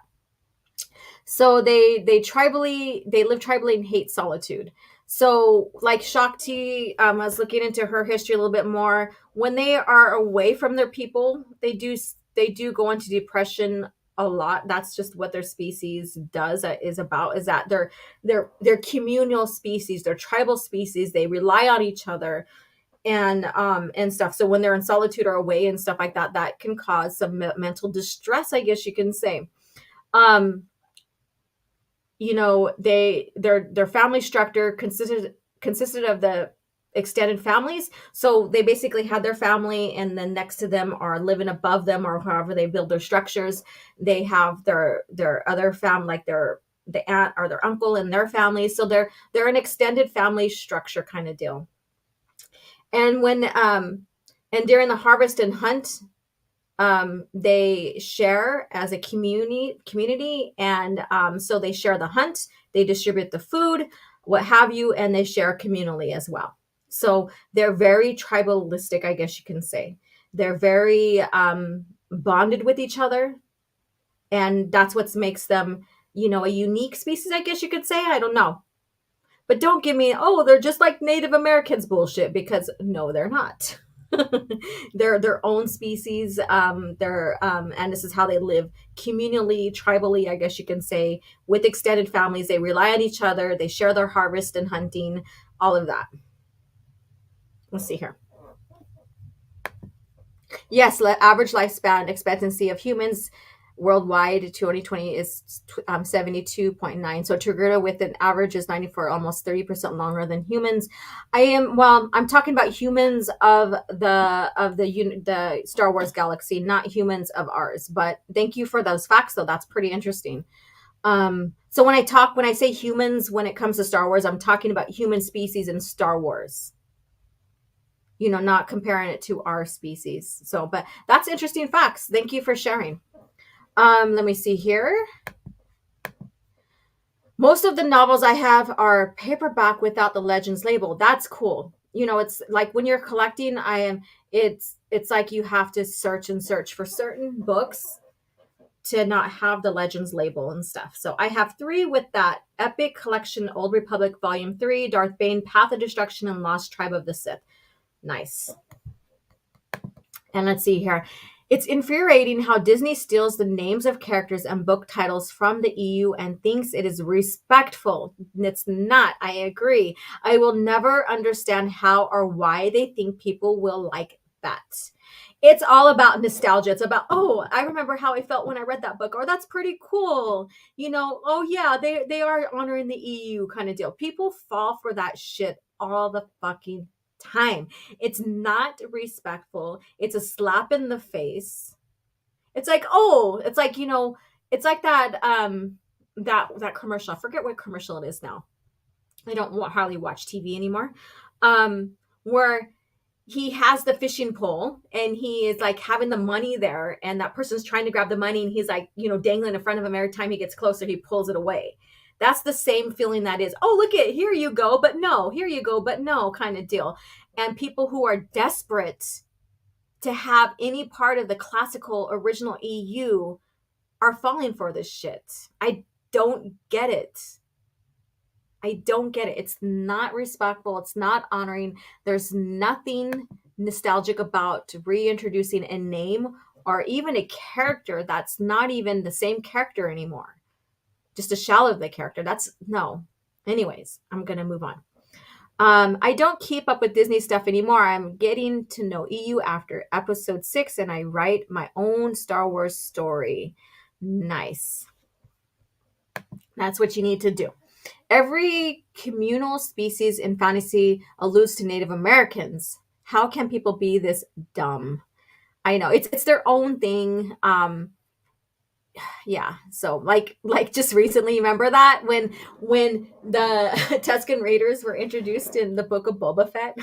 [SPEAKER 4] So they live tribally and hate solitude. So like Shakti, I was looking into her history a little bit more. When they are away from their people, they do go into depression a lot. That's just what their species does, is about, is that they're communal species, they're tribal species, they rely on each other and stuff. So when they're in solitude or away and stuff like that, that can cause some mental distress, I guess you can say. um their family structure consisted of the extended families. So they basically had their family, and then next to them are living above them, or however they build their structures. They have their other family, like the aunt or their uncle and their family. So they're an extended family structure kind of deal. And and during the harvest and hunt, they share as a community, and so they share the hunt, they distribute the food, what have you, and they share communally as well. So they're very tribalistic, I guess you can say. They're very bonded with each other, and that's what makes them, a unique species, I guess you could say. I don't know. But don't give me, oh, they're just like Native Americans bullshit, because no, they're not. They're their own species. And this is how they live communally, tribally, I guess you can say, with extended families. They rely on each other. They share their harvest and hunting, all of that. Let's see here. Yes, average lifespan expectancy of humans worldwide 2020 is 72.9. So Togruta with an average is 94, almost 30% longer than humans. I'm talking about humans of the Star Wars galaxy, not humans of ours. But thank you for those facts, though. That's pretty interesting. So when I say humans, when it comes to Star Wars, I'm talking about human species in Star Wars. Not comparing it to our species. So, but that's interesting facts. Thank you for sharing. Let me see here. Most of the novels I have are paperback without the Legends label. That's cool. It's like when you're collecting, it's like you have to search and search for certain books to not have the Legends label and stuff. So I have 3 with that. Epic Collection, Old Republic, Volume 3, Darth Bane, Path of Destruction, and Lost Tribe of the Sith. Nice. And let's see here. It's infuriating how Disney steals the names of characters and book titles from the EU and thinks it is respectful. It's not. I agree. I will never understand how or why they think people will like that. It's all about nostalgia. It's about, oh, I remember how I felt when I read that book, or that's pretty cool. Oh yeah, they are honoring the EU kind of deal. People fall for that shit all the fucking time. It's not respectful. It's a slap in the face. It's like, oh, it's like, it's like that that commercial. I forget what commercial it is now. I don't hardly watch TV anymore. Where he has the fishing pole and he is like having the money there, and that person's trying to grab the money, and he's like, dangling in front of him. Every time he gets closer, he pulls it away. That's the same feeling that is, oh, look at, here you go, but no, here you go, but no, kind of deal. And people who are desperate to have any part of the classical original EU are falling for this shit. I don't get it. I don't get it. It's not respectful. It's not honoring. There's nothing nostalgic about reintroducing a name or even a character that's not even the same character anymore. Just a shell of the character. That's no. Anyways, I'm going to move on. I don't keep up with Disney stuff anymore. I'm getting to know EU after episode 6, and I write my own Star Wars story. Nice. That's what you need to do. Every communal species in fantasy alludes to Native Americans. How can people be this dumb? I know it's their own thing. Yeah, so like just recently, remember that when the Tusken Raiders were introduced in the book of Boba Fett,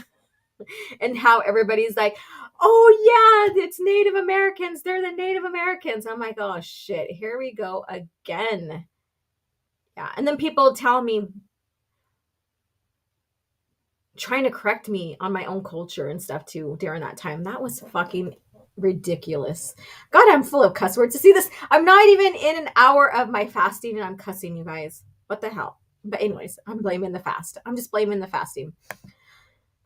[SPEAKER 4] and how everybody's like, oh yeah, it's Native Americans, they're the Native Americans. I'm like, oh shit, here we go again. Yeah, and then people tell me, trying to correct me on my own culture and stuff too during that time. That was fucking Ridiculous. God, I'm full of cuss words. To see this, I'm not even in an hour of my fasting and I'm cussing, you guys. What the hell? But anyways, I'm blaming the fast. I'm just blaming the fasting.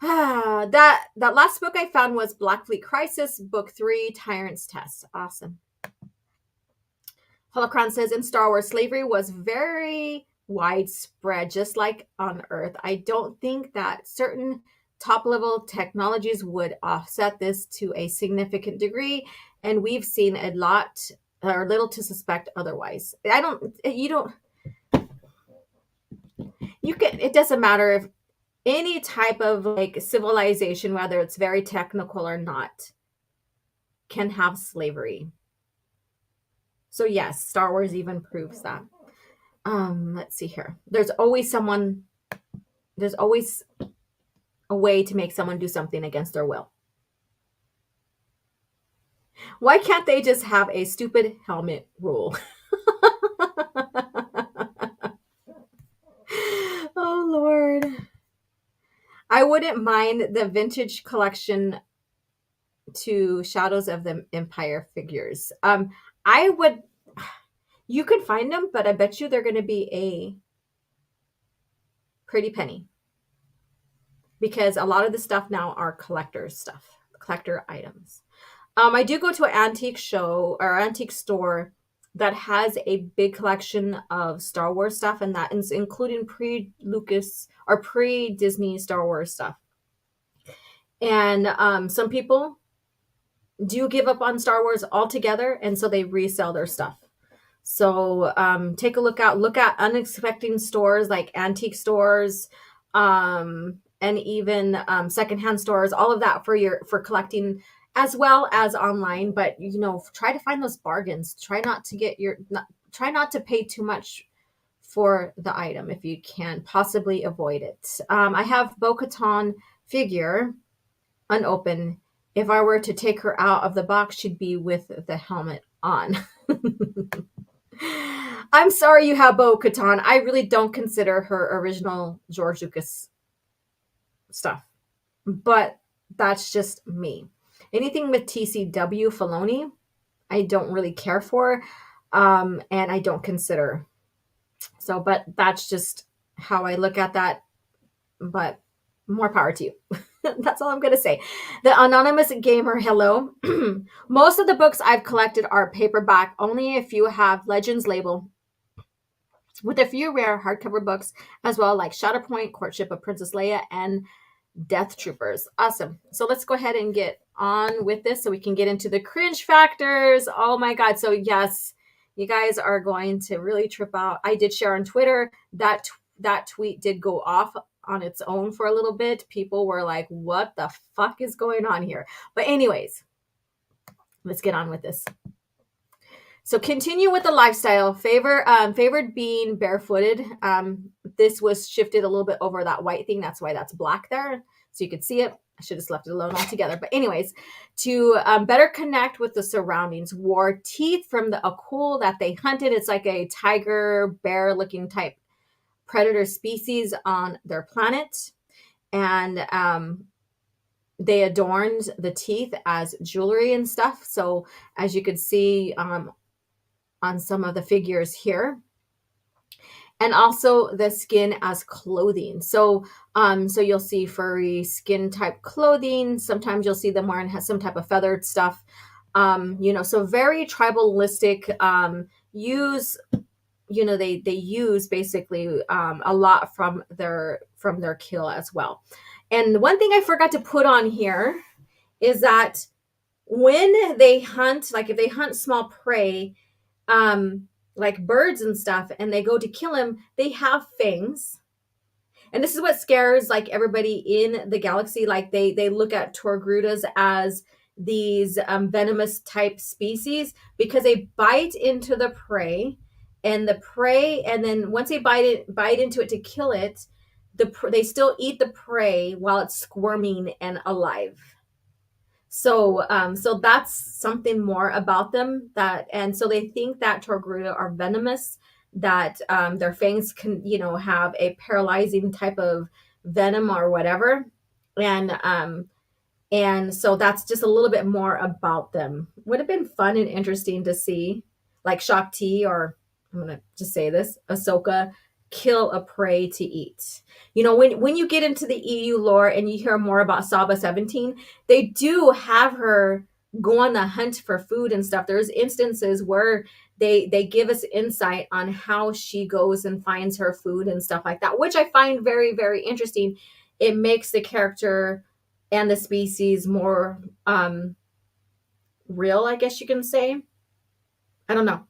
[SPEAKER 4] That last book I found was Black Fleet Crisis, Book 3, Tyrant's Test. Awesome. Holocron says, in Star Wars, slavery was very widespread, just like on Earth. I don't think that certain top-level technologies would offset this to a significant degree, and we've seen a lot or little to suspect otherwise. It doesn't matter if any type of like civilization, whether it's very technical or not, can have slavery. So yes, Star Wars even proves that. Let's see here. There's always a way to make someone do something against their will. Why can't they just have a stupid helmet rule? Oh, Lord. I wouldn't mind the vintage collection to Shadows of the Empire figures. You could find them, but I bet you they're going to be a pretty penny. Because a lot of the stuff now are collector items. I do go to an antique show or antique store that has a big collection of Star Wars stuff, and that is including pre-Lucas or pre-Disney Star Wars stuff. And some people do give up on Star Wars altogether, and so they resell their stuff. So take a look at unexpected stores like antique stores, and even secondhand stores, all of that for collecting, as well as online. But try to find those bargains. Try not to pay too much for the item if you can possibly avoid it. I have Bo-Katan figure unopened. If I were to take her out of the box, she'd be with the helmet on. I'm sorry you have Bo-Katan. I really don't consider her original George Lucas stuff, but that's just me. Anything with TCW Filoni, I don't really care for, and I don't consider. So, but that's just how I look at that. But more power to you. That's all I'm going to say. The Anonymous Gamer, hello. Most of the books I've collected are paperback. Only a few have Legends label, with a few rare hardcover books as well, like Shatterpoint, Courtship of Princess Leia, and Death Troopers. Awesome. So let's go ahead and get on with this so we can get into the cringe factors. Oh my God. So yes, you guys are going to really trip out. I did share on Twitter that tweet did go off on its own for a little bit. People were like, what the fuck is going on here? But anyways, let's get on with this. So continue with the lifestyle. Favored being barefooted. This was shifted a little bit over that white thing. That's why that's black there. So you could see it. I should have just left it alone altogether. But anyways, to better connect with the surroundings. Wore teeth from the akul that they hunted. It's like a tiger, bear looking type predator species on their planet. And they adorned the teeth as jewelry and stuff. So as you could see on some of the figures here, and also the skin as clothing. So you'll see furry skin type clothing. Sometimes you'll see them wearing some type of feathered stuff. So very tribalistic. They use basically a lot from their kill as well. And the one thing I forgot to put on here is that when they hunt, like if they hunt small prey, like birds and stuff, and they go to kill them, they have fangs. And this is what scares like everybody in the galaxy. Like they look at Togrutas as these venomous type species because they bite into the prey, and then once they bite into it to kill it, they still eat the prey while it's squirming and alive. So that's something more about them, and so they think that Togruta are venomous, that their fangs can, have a paralyzing type of venom or whatever. And And so that's just a little bit more about them. Would have been fun and interesting to see, like Shakti, or I'm gonna just say this, Ahsoka, kill a prey to eat. You know, when you get into the EU lore and you hear more about Saba 17, they do have her go on the hunt for food and stuff. There's instances where they give us insight on how she goes and finds her food and stuff like that, which I find very, very interesting. It makes the character and the species more real, I guess you can say. I don't know.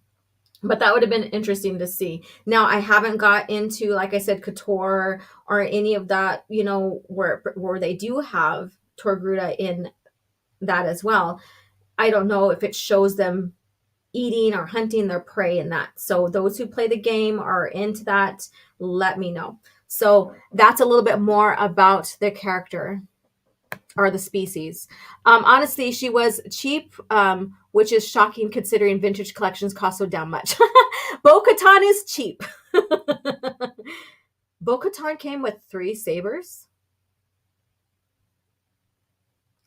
[SPEAKER 4] But that would have been interesting to see. Now, I haven't got into, like I said, Kotor or any of that, you know, where they do have Togruta in that as well. I don't know if it shows them eating or hunting their prey in that. So those who play the game are into that, let me know. So that's a little bit more about the character or the species. Honestly, she was cheap, which is shocking considering vintage collections cost so damn much. Bo-Katan is cheap. Bo-Katan came with 3 sabers.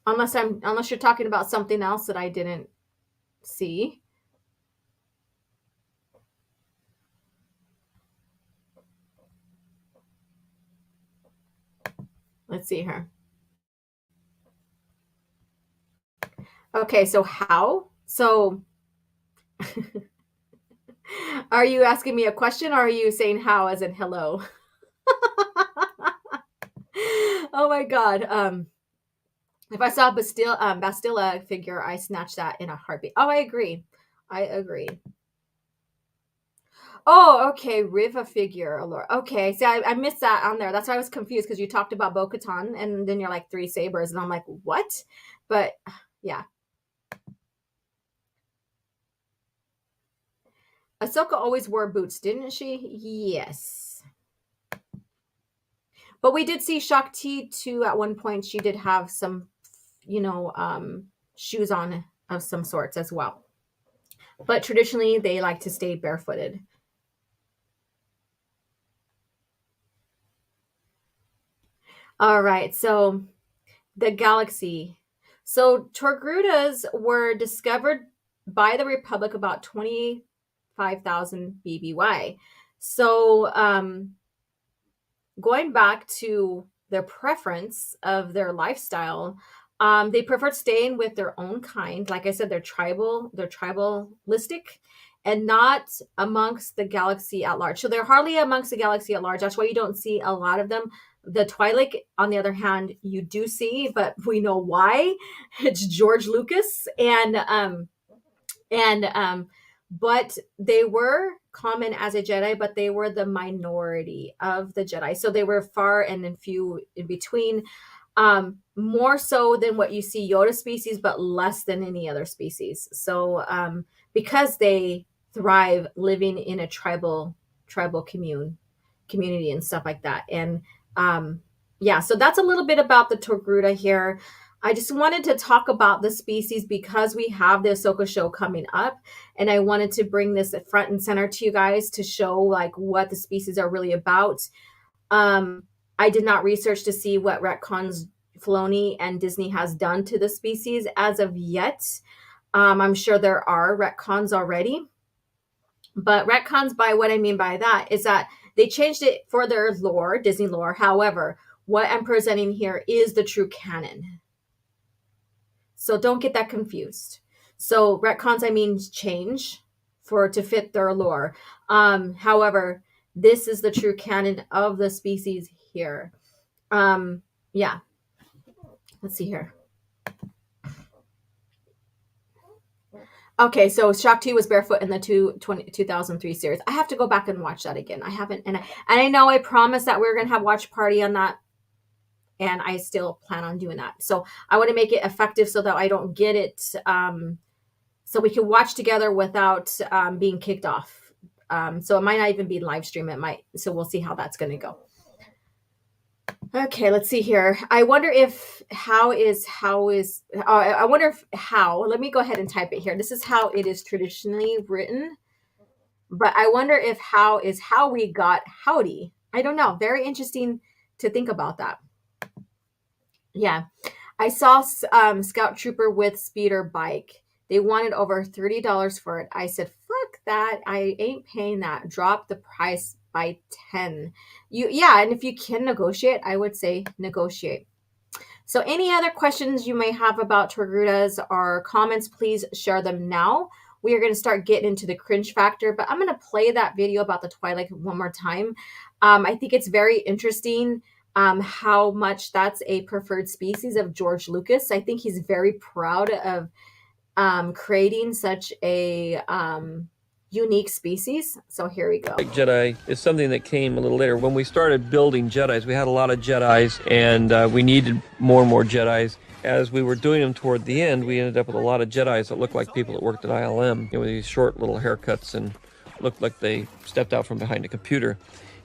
[SPEAKER 4] Unless you're talking about something else that I didn't see. Let's see here. Okay, so how? So are you asking me a question, or are you saying how as in hello? Oh my god. If I saw a Bastilla figure, I snatched that in a heartbeat. Oh, I agree. Oh, okay. Riva figure allure. Okay. See, I missed that on there. That's why I was confused, because you talked about Bo-Katan and then you're like 3 sabers, and I'm like, what? But yeah. Ahsoka always wore boots, didn't she? Yes. But we did see Shakti too at one point. She did have some, you know, shoes on of some sorts as well. But traditionally, they like to stay barefooted. All right, so the galaxy. So Togrutas were discovered by the Republic about 25,000 BBY. So going back to their preference of their lifestyle, they preferred staying with their own kind. Like I said, they're tribalistic and not amongst the galaxy at large. So they're hardly amongst the galaxy at large. That's why you don't see a lot of them. The Twi'lek, on the other hand, you do see, but we know why. It's George Lucas, and but they were common as a Jedi, but they were the minority of the Jedi. So they were far and then few in between, more so than what you see Yoda species, but less than any other species. So because they thrive living in a tribal community and stuff like that. And yeah, so that's a little bit about the Togruta here. I just wanted to talk about the species because we have the Ahsoka show coming up, and I wanted to bring this at front and center to you guys to show like what the species are really about. I did not research to see what retcons Filoni and Disney has done to the species as of yet. I'm sure there are retcons already, but retcons, by what I mean by that is that they changed it for their lore, Disney lore. However, what I'm presenting here is the true canon. So don't get that confused. So retcons, I mean change to fit their lore. However, this is the true canon of the species here. Yeah. Let's see here. Okay, so Shakti was barefoot in the 2003 series. I have to go back and watch that again. I haven't, and I know I promised that we were going to have watch party on that, and I still plan on doing that. So I want to make it effective so that I don't get it, so we can watch together without being kicked off. So it might not even be live stream. It might. So we'll see how that's going to go. Okay, let's see here. I wonder if let me go ahead and type it here. This is how it is traditionally written. But I wonder if how we got howdy. I don't know. Very interesting to think about that. Yeah. I saw Scout Trooper with speeder bike. They wanted over $30 for it. I said, fuck that. I ain't paying that. Drop the price by 10. Yeah, and if you can negotiate, I would say negotiate. So any other questions you may have about Togrutas or comments, please share them now. We are going to start getting into the cringe factor, but I'm going to play that video about the Twilight one more time. I think it's very interesting how much that's a preferred species of George Lucas. I think he's very proud of creating such a unique species. So here we go.
[SPEAKER 3] Jedi is something that came a little later. When we started building Jedis, we had a lot of Jedis, and we needed more and more Jedis. As we were doing them toward the end, we ended up with a lot of Jedis that looked like people that worked at ILM, with these short little haircuts and looked like they stepped out from behind a computer.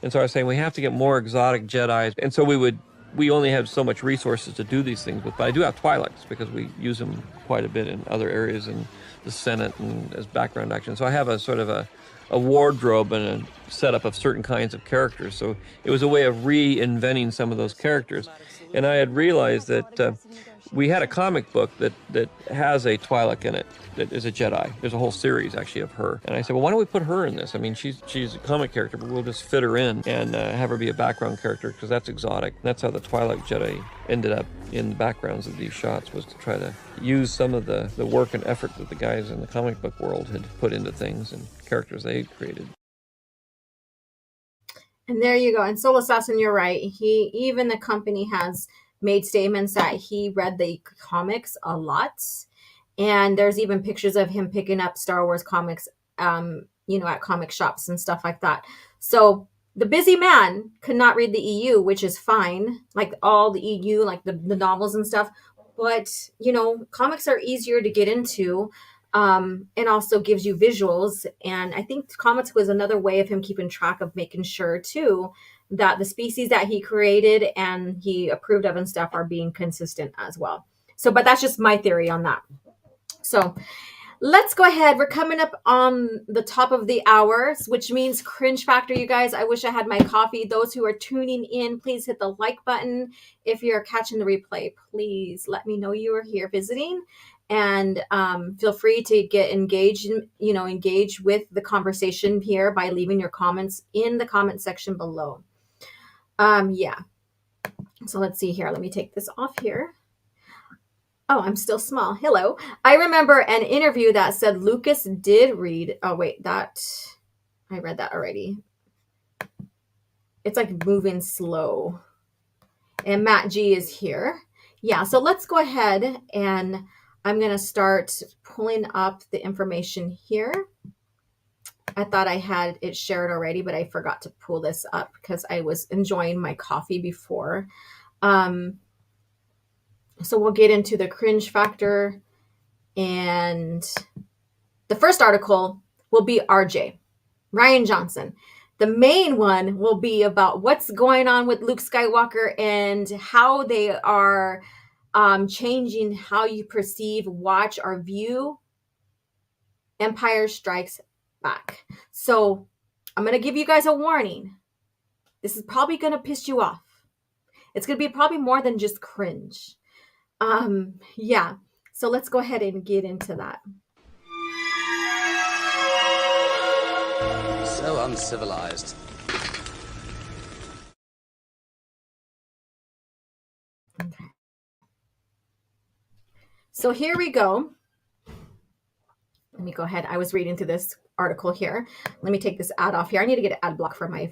[SPEAKER 3] And so I was saying we have to get more exotic Jedis, and so we only have so much resources to do these things with, but I do have Twi'leks because we use them quite a bit in other areas in the Senate and as background action. So I have a sort of a wardrobe and a setup of certain kinds of characters. So it was a way of reinventing some of those characters. And I had realized that we had a comic book that has a Twi'lek in it that is a Jedi. There's a whole series actually of her. And I said, well, why don't we put her in this? I mean, she's a comic character, but we'll just fit her in and have her be a background character because that's exotic. That's how the Twi'lek Jedi ended up in the backgrounds of these shots, was to try to use some of the work and effort that the guys in the comic book world had put into things and characters they had created.
[SPEAKER 4] And there you go. And Soul Assassin, you're right. Even the company has made statements that he read the comics a lot. And there's even pictures of him picking up Star Wars comics, at comic shops and stuff like that. So the busy man could not read the EU, which is fine, like all the EU, like the novels and stuff. But, comics are easier to get into, and also gives you visuals. And I think comics was another way of him keeping track of making sure, too, that the species that he created and he approved of and stuff are being consistent as well. So, but that's just my theory on that. So let's go ahead. We're coming up on the top of the hour, which means cringe factor, you guys. I wish I had my coffee. Those who are tuning in, please hit the like button. If you're catching the replay, please let me know you are here visiting. And feel free to get engaged, engage with the conversation here by leaving your comments in the comment section below. Yeah. So let's see here. Let me take this off here. Oh, I'm still small. Hello. I remember an interview that said Lucas did read. Oh, wait, I read that already. It's like moving slow. And Matt G is here. Yeah, so let's go ahead and I'm going to start pulling up the information here. I thought I had it shared already, but I forgot to pull this up because I was enjoying my coffee before. So we'll get into the cringe factor. And the first article will be RJ, Rian Johnson. The main one will be about what's going on with Luke Skywalker and how they are changing how you perceive, watch, or view Empire Strikes Back. So I'm going to give you guys a warning. This is probably going to piss you off. It's going to be probably more than just cringe. Yeah. So let's go ahead and get into that.
[SPEAKER 1] So uncivilized.
[SPEAKER 4] Okay. So here we go. Let me go ahead. I was reading through this article here. Let me take this ad off here. I need to get an ad block for my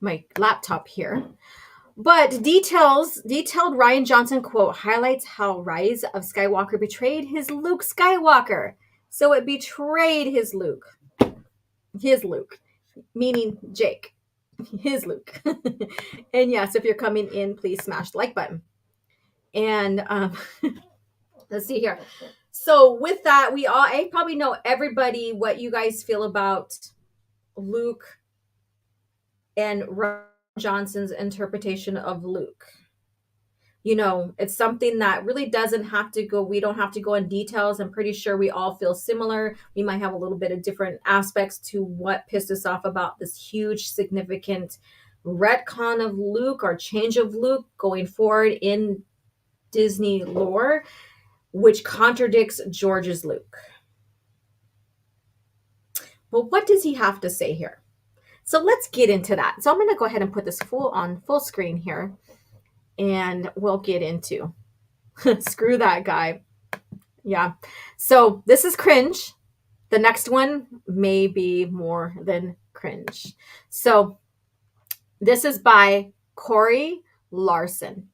[SPEAKER 4] my laptop here. But detailed Rian Johnson quote highlights how Rise of Skywalker betrayed his Luke Skywalker. So it betrayed his Luke, meaning Jake, his Luke. And yes, if you're coming in, please smash the like button. And let's see here. So with that, I probably know everybody what you guys feel about Luke and Rian Johnson's interpretation of Luke. It's something that really doesn't have to go, we don't have to go in details. I'm pretty sure we all feel similar. We might have a little bit of different aspects to what pissed us off about this huge, significant retcon of Luke or change of Luke going forward in Disney lore, which contradicts George's Luke. But what does he have to say here? So let's get into that. So I'm going to go ahead and put this full screen here, and we'll get into screw that guy. Yeah. So this is Cringe. The next one may be more than cringe. So this is by Corey Larson.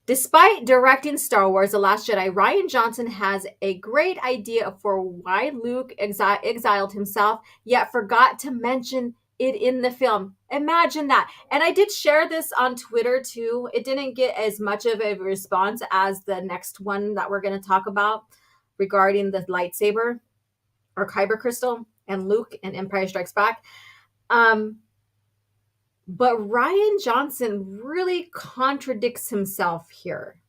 [SPEAKER 4] Despite directing Star Wars: The Last Jedi, Rian Johnson has a great idea for why Luke exiled himself, yet forgot to mention it in the film. Imagine that. And I did share this on Twitter too. It didn't get as much of a response as the next one that we're going to talk about regarding the lightsaber or Kyber Crystal and Luke and Empire Strikes Back. But Rian Johnson really contradicts himself here.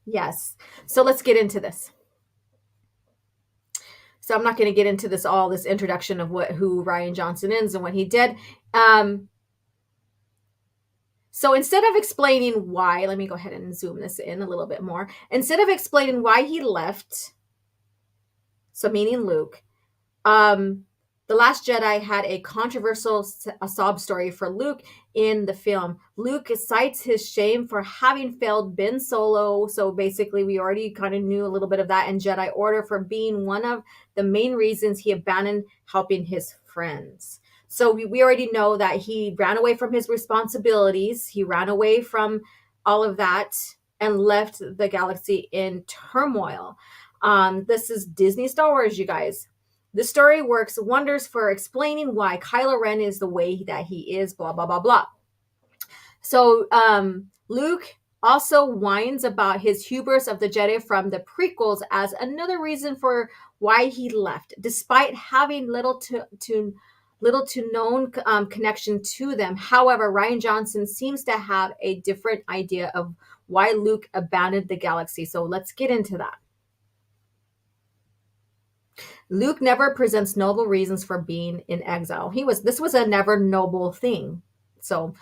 [SPEAKER 4] Yes. So let's get into this. So I'm not going to get into this introduction of who Rian Johnson is and what he did. So instead of explaining why, let me go ahead and zoom this in a little bit more. Instead of explaining why he left, so meaning Luke, The Last Jedi had a controversial sob story for Luke in the film. Luke cites his shame for having failed Ben Solo. So basically, we already kind of knew a little bit of that in Jedi Order for being one of the main reasons he abandoned helping his friends. So we already know that he ran away from his responsibilities. He ran away from all of that and left the galaxy in turmoil. This is Disney Star Wars, you guys. The story works wonders for explaining why Kylo Ren is the way that he is, blah, blah, blah, blah. So Luke also whines about his hubris of the Jedi from the prequels as another reason for why he left, despite having little to known connection to them. However, Rian Johnson seems to have a different idea of why Luke abandoned the galaxy. So let's get into that. Luke never presents noble reasons for being in exile. This was a never noble thing. So,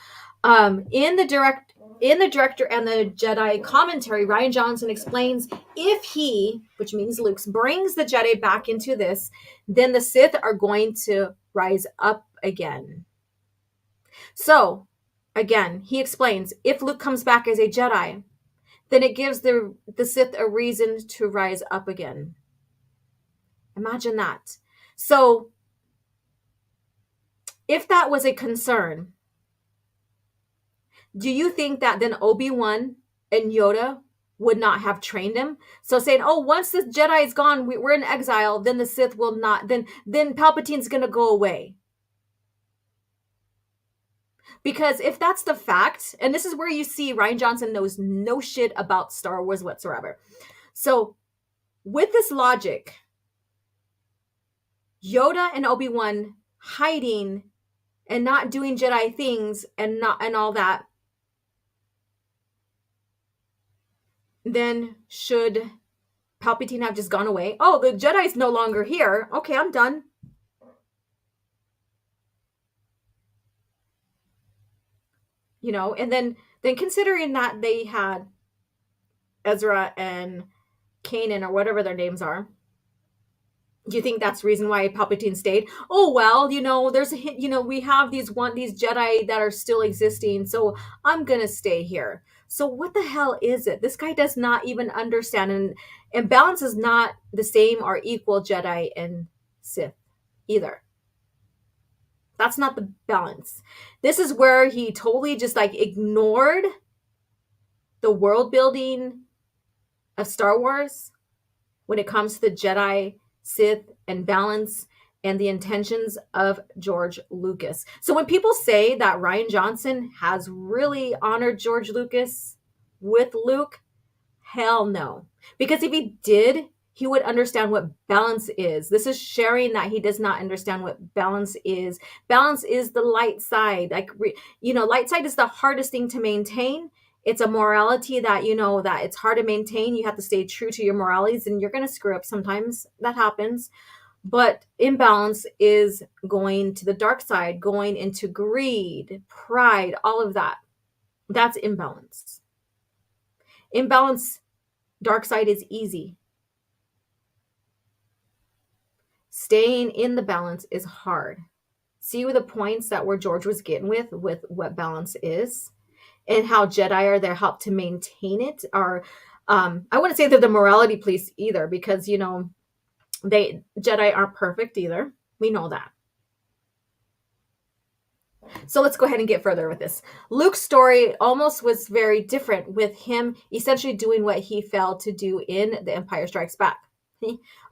[SPEAKER 4] in the director and the Jedi commentary, Rian Johnson explains if he, which means Luke, brings the Jedi back into this, then the Sith are going to rise up again. So, again, he explains if Luke comes back as a Jedi, then it gives the Sith a reason to rise up again. Imagine that. So, if that was a concern, do you think that then Obi-Wan and Yoda would not have trained him? So saying, oh, once the Jedi is gone, we're in exile, then the Sith will not, then Palpatine's going to go away. Because if that's the fact, and this is where you see Rian Johnson knows no shit about Star Wars whatsoever. So, with this logic, Yoda and Obi-Wan hiding and not doing Jedi things and all that, then should Palpatine have just gone away? Oh, the Jedi's no longer here. Okay, I'm done. You know, and then considering that they had Ezra and Kanan or whatever their names are, do you think that's the reason why Palpatine stayed? Oh, well, you know, there's a hint, you know, we have these Jedi that are still existing, so I'm going to stay here. So what the hell is it? This guy does not even understand, and balance is not the same or equal Jedi and Sith either. That's not the balance. This is where he totally just like ignored the world building of Star Wars when it comes to the Jedi, Sith, and balance and the intentions of George Lucas. So when people say that Rian Johnson has really honored George Lucas with Luke, hell no. Because if he did, he would understand what balance is. This is sharing that he does not understand what balance is. Balance is the light side. Like, you know, light side is the hardest thing to maintain. It's a morality that, you know, that it's hard to maintain. You have to stay true to your moralities and you're going to screw up sometimes. That happens. But imbalance is going to the dark side, going into greed, pride, all of that. That's imbalance. Imbalance, dark side is easy. Staying in the balance is hard. See the points that where George was getting with what balance is and how Jedi are there help to maintain it. Or I wouldn't say they're the morality police either, because Jedi aren't perfect either. We know that. So let's go ahead and get further with this. Luke's story almost was very different, with him essentially doing what he failed to do in The Empire Strikes Back.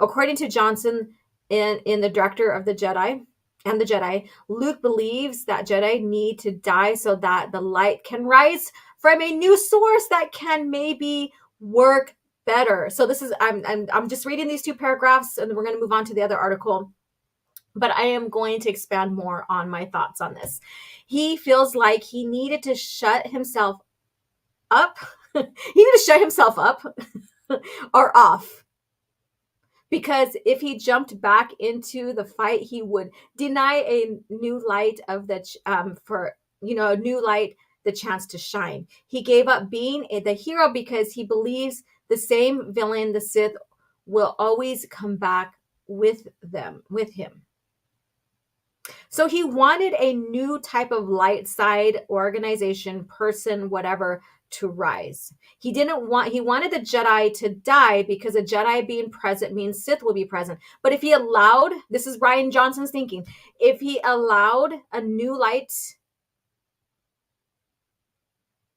[SPEAKER 4] According to Johnson, in the director of the Jedi, Luke believes that Jedi need to die so that the light can rise from a new source that can maybe work better. So this is I'm just reading these 2 paragraphs, and then we're going to move on to the other article. But I am going to expand more on my thoughts on this. He feels like he needed to shut himself up. He needed to shut himself up or off. Because if he jumped back into the fight, he would deny a new light of the a new light the chance to shine. He gave up being the hero because he believes the same villain, the Sith, will always come back with him. So he wanted a new type of light side organization, person, whatever, to rise. He wanted the Jedi to die because a Jedi being present means Sith will be present. But if he allowed, this is Rian Johnson's thinking, if he allowed a new light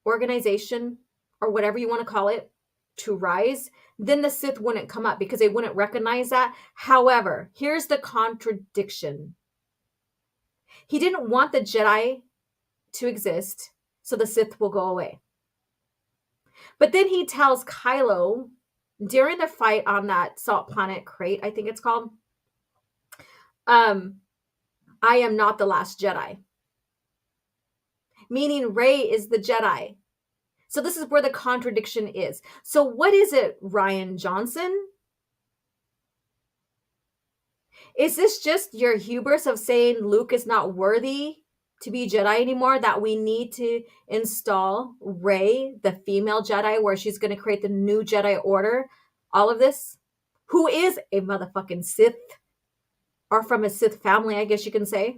[SPEAKER 4] organization, or whatever you want to call it, to rise, then the Sith wouldn't come up because they wouldn't recognize that. However, here's the contradiction. He didn't want the Jedi to exist, so the Sith will go away. But then he tells Kylo during the fight on that salt planet Crate, I think it's called, I am not the last Jedi. Meaning Rey is the Jedi. So this is where the contradiction is. So what is it, Rian Johnson? Is this just your hubris of saying Luke is not worthy to be Jedi anymore, that we need to install Rey, the female Jedi, where she's going to create the new Jedi Order? All of this? Who is a motherfucking Sith, or from a Sith family, I guess you can say.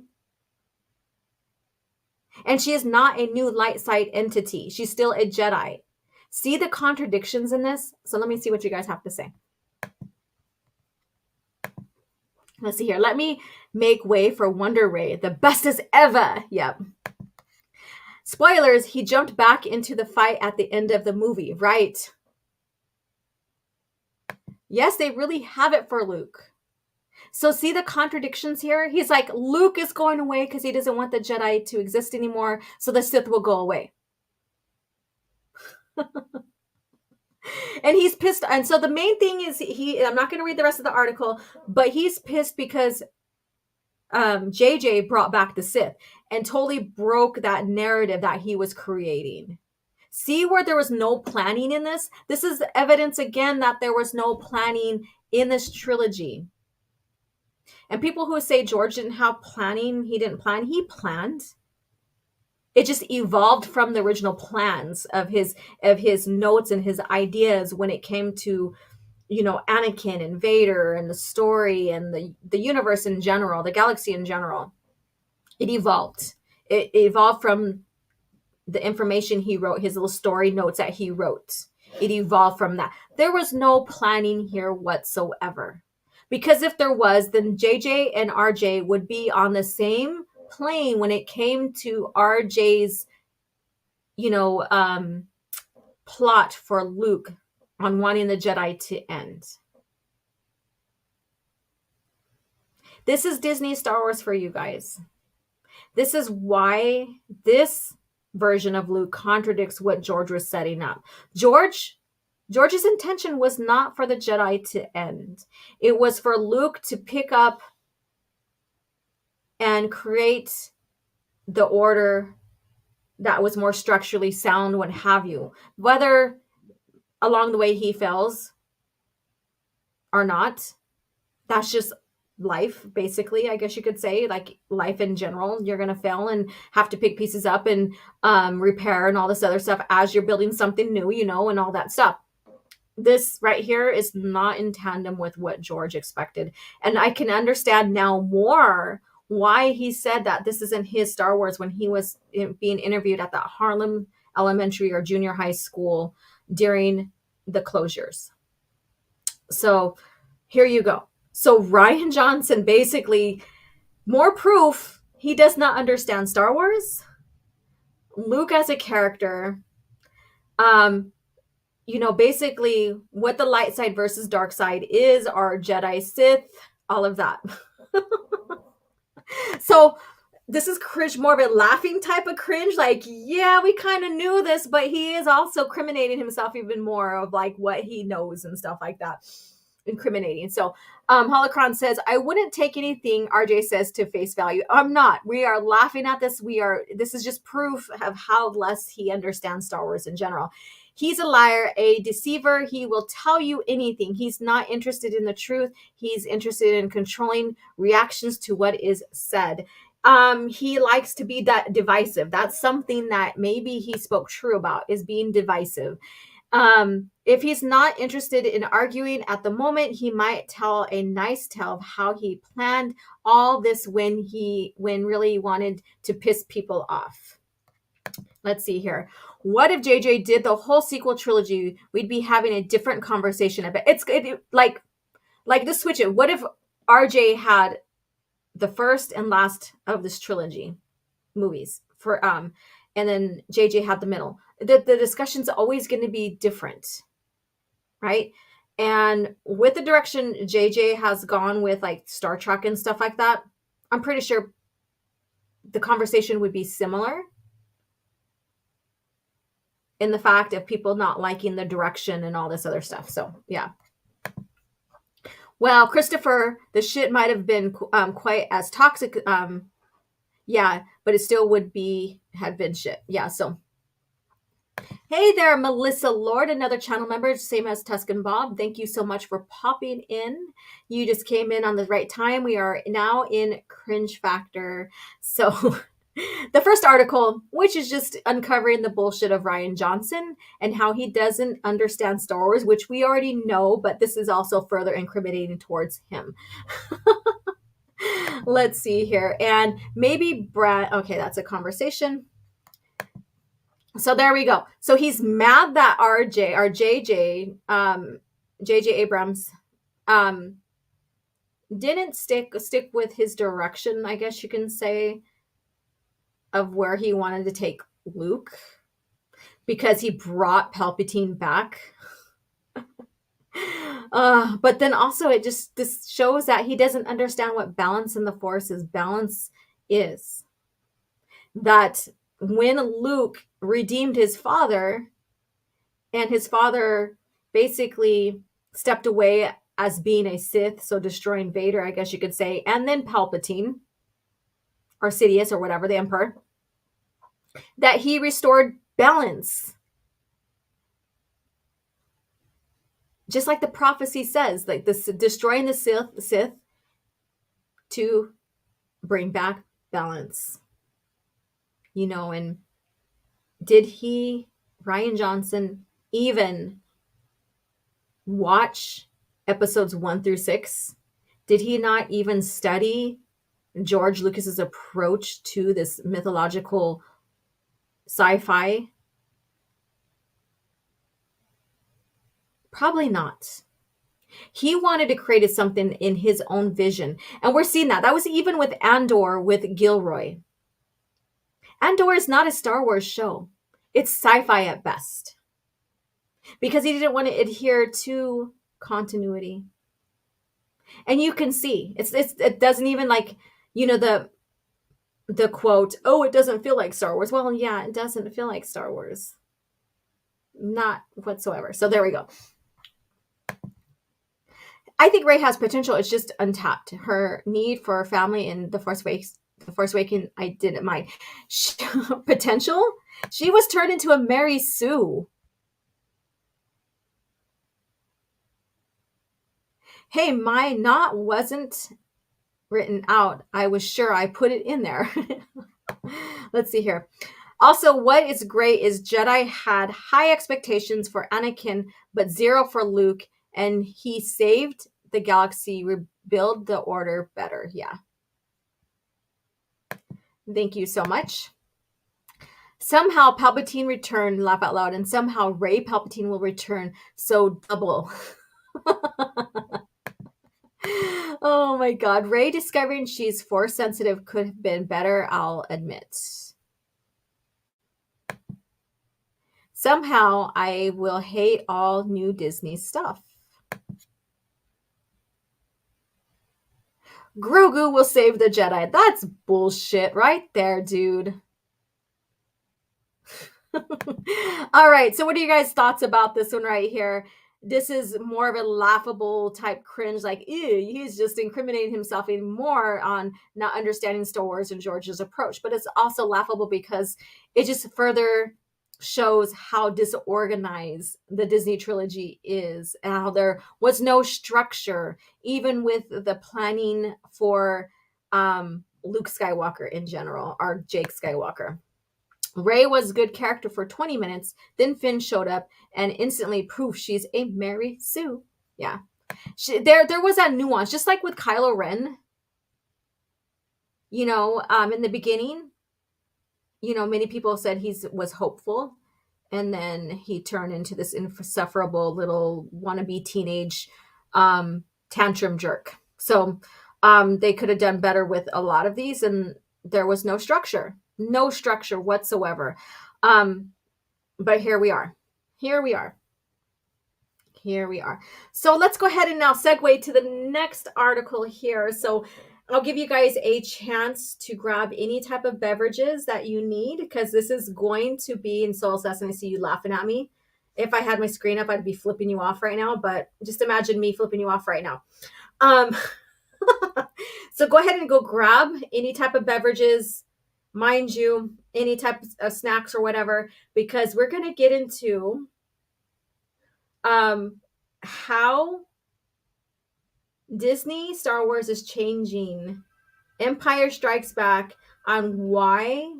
[SPEAKER 4] And she is not a new light side entity. She's still a Jedi. See the contradictions in this? So let me see what you guys have to say. Let's see here. Let me make way for Wonder Rey, the bestest ever. Yep. Spoilers, he jumped back into the fight at the end of the movie, right? Yes, they really have it for Luke. So see the contradictions here? He's like, Luke is going away because he doesn't want the Jedi to exist anymore, so the Sith will go away. And he's pissed. And so the main thing is, I'm not going to read the rest of the article, but he's pissed because JJ brought back the Sith and totally broke that narrative that he was creating. See where there was no planning in this? This is evidence again that there was no planning in this trilogy. And people who say George didn't have planning, he didn't plan, he planned. It just evolved from the original plans of his notes and his ideas when it came to, Anakin and Vader and the story and the universe in general, the galaxy in general. It evolved. It evolved from the information he wrote, his little story notes that he wrote. It evolved from that. There was no planning here whatsoever. Because if there was, then JJ and RJ would be on the same plane when it came to RJ's, plot for Luke on wanting the Jedi to end. This is Disney Star Wars for you guys. This is why this version of Luke contradicts what George was setting up. George's intention was not for the Jedi to end. It was for Luke to pick up and create the order that was more structurally sound, what have you. Whether along the way he fails or not, that's just life, basically, I guess you could say, like life in general. You're going to fail and have to pick pieces up and repair and all this other stuff as you're building something new, you know, and all that stuff. This right here is not in tandem with what George expected. And I can understand now more why he said that this isn't his Star Wars when he was being interviewed at that Harlem elementary or junior high school during the closures. So here you go. So Rian Johnson, basically, more proof he does not understand Star Wars, Luke as a character, you know, basically what the light side versus dark side is, are Jedi, Sith, all of that. So this is cringe, more of a laughing type of cringe. Like, yeah, we kind of knew this, but he is also incriminating himself even more of like what he knows and stuff like that. Incriminating. So Holocron says, I wouldn't take anything RJ says to face value. I'm not. We are laughing at this. This is just proof of how less he understands Star Wars in general. He's a liar, a deceiver. He will tell you anything. He's not interested in the truth. He's interested in controlling reactions to what is said. He likes to be that divisive. That's something that maybe he spoke true about, is being divisive. If he's not interested in arguing at the moment, he might tell a nice tale of how he planned all this when really wanted to piss people off. Let's see here. What if JJ did the whole sequel trilogy? We'd be having a different conversation. I bet it's like to switch it. What if RJ had the first and last of this trilogy movies for and then JJ had the middle? The discussion's always going to be different, right? And with the direction JJ has gone with like Star Trek and stuff like that, I'm pretty sure the conversation would be similar in the fact of people not liking the direction and all this other stuff. So yeah. Well, Christopher, the shit might have been quite as toxic. Yeah, but it still had been shit. Yeah, so. Hey there, Melissa Lord, another channel member, same as Tuscan Bob. Thank you so much for popping in. You just came in on the right time. We are now in Cringe Factor. So the first article, which is just uncovering the bullshit of Rian Johnson and how he doesn't understand Star Wars, which we already know, but this is also further incriminating towards him. Let's see here. And maybe Brad, okay, that's a conversation. So there we go. So he's mad that JJ Abrams didn't stick with his direction, I guess you can say, of where he wanted to take Luke, because he brought Palpatine back. But then also this shows that he doesn't understand what balance in the Force is. Balance is that when Luke redeemed his father, and his father basically stepped away as being a Sith, so destroying Vader, I guess you could say, and then Palpatine, or Sidious, or whatever, the Emperor, that he restored balance. Just like the prophecy says, like this, destroying the Sith to bring back balance. You know, and did Rian Johnson, even watch episodes 1 through 6? Did he not even study George Lucas's approach to this mythological sci-fi? Probably not. He wanted to create something in his own vision. And we're seeing that. That was even with Andor, with Gilroy. Andor is not a Star Wars show. It's sci-fi at best. Because he didn't want to adhere to continuity. And you can see, it doesn't even, like, you know, the quote, oh, it doesn't feel like Star Wars. Well, yeah, it doesn't feel like Star Wars. Not whatsoever. So there we go. I think Rey has potential. It's just untapped. Her need for family in The Force Awakens, I didn't mind. Potential? She was turned into a Mary Sue. Hey, my not wasn't written out. I was sure I put it in there. Let's see here. Also, what is great is Jedi had high expectations for Anakin, but zero for Luke, and he saved the galaxy, rebuild the order better. Yeah. Thank you so much. Somehow Palpatine returned, laugh out loud, and somehow Rey Palpatine will return. So double. Oh my God. Rey discovering she's force sensitive could have been better, I'll admit. Somehow I will hate all new Disney stuff. Grogu will save the Jedi. That's bullshit right there, dude. All right. So what are you guys' thoughts about this one right here? This is more of a laughable type cringe, like, ew, he's just incriminating himself even more on not understanding Star Wars and George's approach. But it's also laughable because it just further shows how disorganized the Disney trilogy is, and how there was no structure, even with the planning for Luke Skywalker in general, or Jake Skywalker. Rey was a good character for 20 minutes. Then Finn showed up and instantly proved she's a Mary Sue. Yeah. There was that nuance, just like with Kylo Ren. You know, in the beginning, you know, many people said he was hopeful. And then he turned into this insufferable little wannabe teenage tantrum jerk. So they could have done better with a lot of these, and there was no structure. No structure whatsoever. But here we are. Here we are. Here we are. So let's go ahead and now segue to the next article here. So I'll give you guys a chance to grab any type of beverages that you need, because this is going to be in Soul Assassin. I see you laughing at me. If I had my screen up, I'd be flipping you off right now, but just imagine me flipping you off right now. So go ahead and go grab any type of beverages, mind you, any type of snacks or whatever, because we're going to get into how Disney Star Wars is changing Empire Strikes Back on why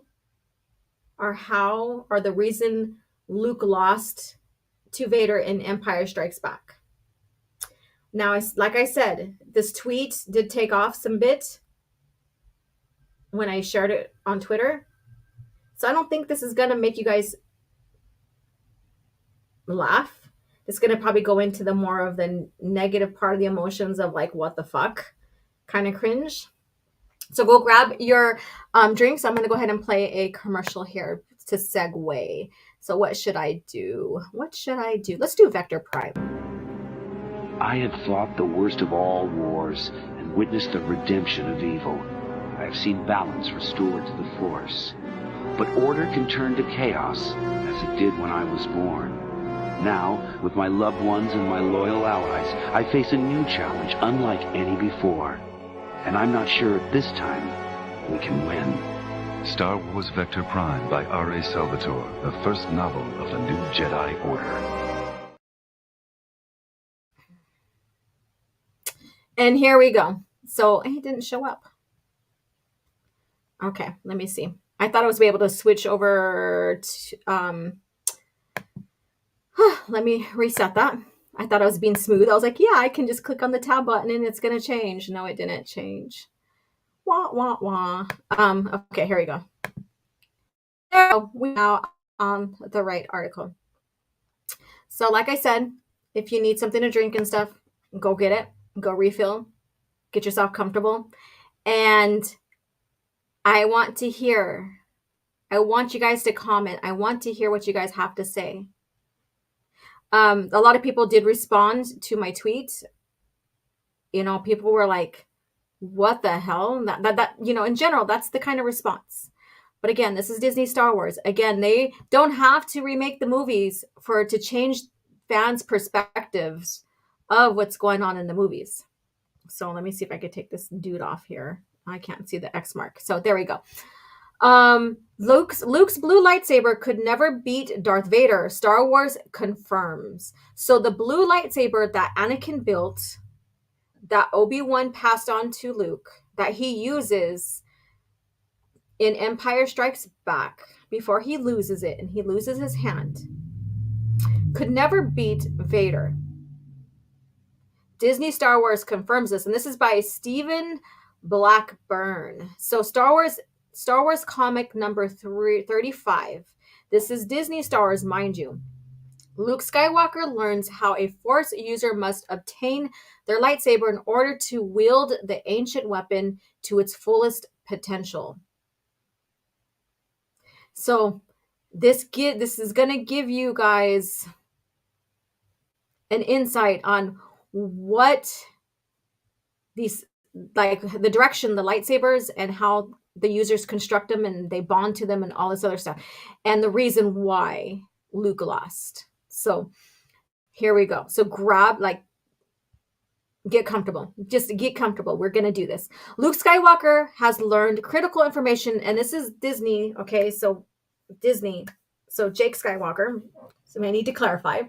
[SPEAKER 4] or how or the reason Luke lost to Vader in Empire Strikes Back. Now, like I said, this tweet did take off some bit when I shared it on Twitter. So I don't think this is going to make you guys laugh. It's going to probably go into the more of the negative part of the emotions of like, what the fuck kind of cringe. So go grab your drinks. I'm going to go ahead and play a commercial here to segue. So what should I do? What should I do? Let's do Vector Prime.
[SPEAKER 1] I had fought the worst of all wars and witnessed the redemption of evil. I have seen balance restored to the Force. But order can turn to chaos, as it did when I was born. Now, with my loved ones and my loyal allies, I face a new challenge unlike any before. And I'm not sure this time we can win.
[SPEAKER 5] Star Wars Vector Prime by R.A. Salvatore, the first novel of the new Jedi Order.
[SPEAKER 4] And here we go. So he didn't show up. Okay, let me see. I thought I was able to switch over to, let me reset that. I thought I was being smooth. I was like, yeah, I can just click on the tab button and it's going to change. No, it didn't change. Wah, wah, wah. Okay, here we go. There we go. We're now on the right article. So like I said, if you need something to drink and stuff, go get it. Go refill. Get yourself comfortable. And I want you guys to comment. I want to hear what you guys have to say. A lot of people did respond to my tweet. You know, people were like, what the hell? That you know, in general, that's the kind of response. But again, this is Disney Star Wars. Again, they don't have to remake the movies to change fans' perspectives of what's going on in the movies. So let me see if I could take this dude off here. I can't see the X mark. So there we go. Luke's blue lightsaber could never beat Darth Vader. Star Wars confirms. So the blue lightsaber that Anakin built, that Obi-Wan passed on to Luke, that he uses in Empire Strikes Back before he loses it and he loses his hand could never beat Vader. Disney Star Wars confirms this, and this is by Stephen Blackburn. So Star Wars comic number 35. This is Disney Star Wars, mind you. Luke Skywalker learns how a Force user must obtain their lightsaber in order to wield the ancient weapon to its fullest potential. So this is going to give you guys an insight on what these, like the direction, the lightsabers, and how the users construct them and they bond to them and all this other stuff, and the reason why Luke lost. So here we go. So get comfortable. Just get comfortable. We're going to do this. Luke Skywalker has learned critical information, and this is Disney. Okay, so Disney. So Jake Skywalker. So I need to clarify.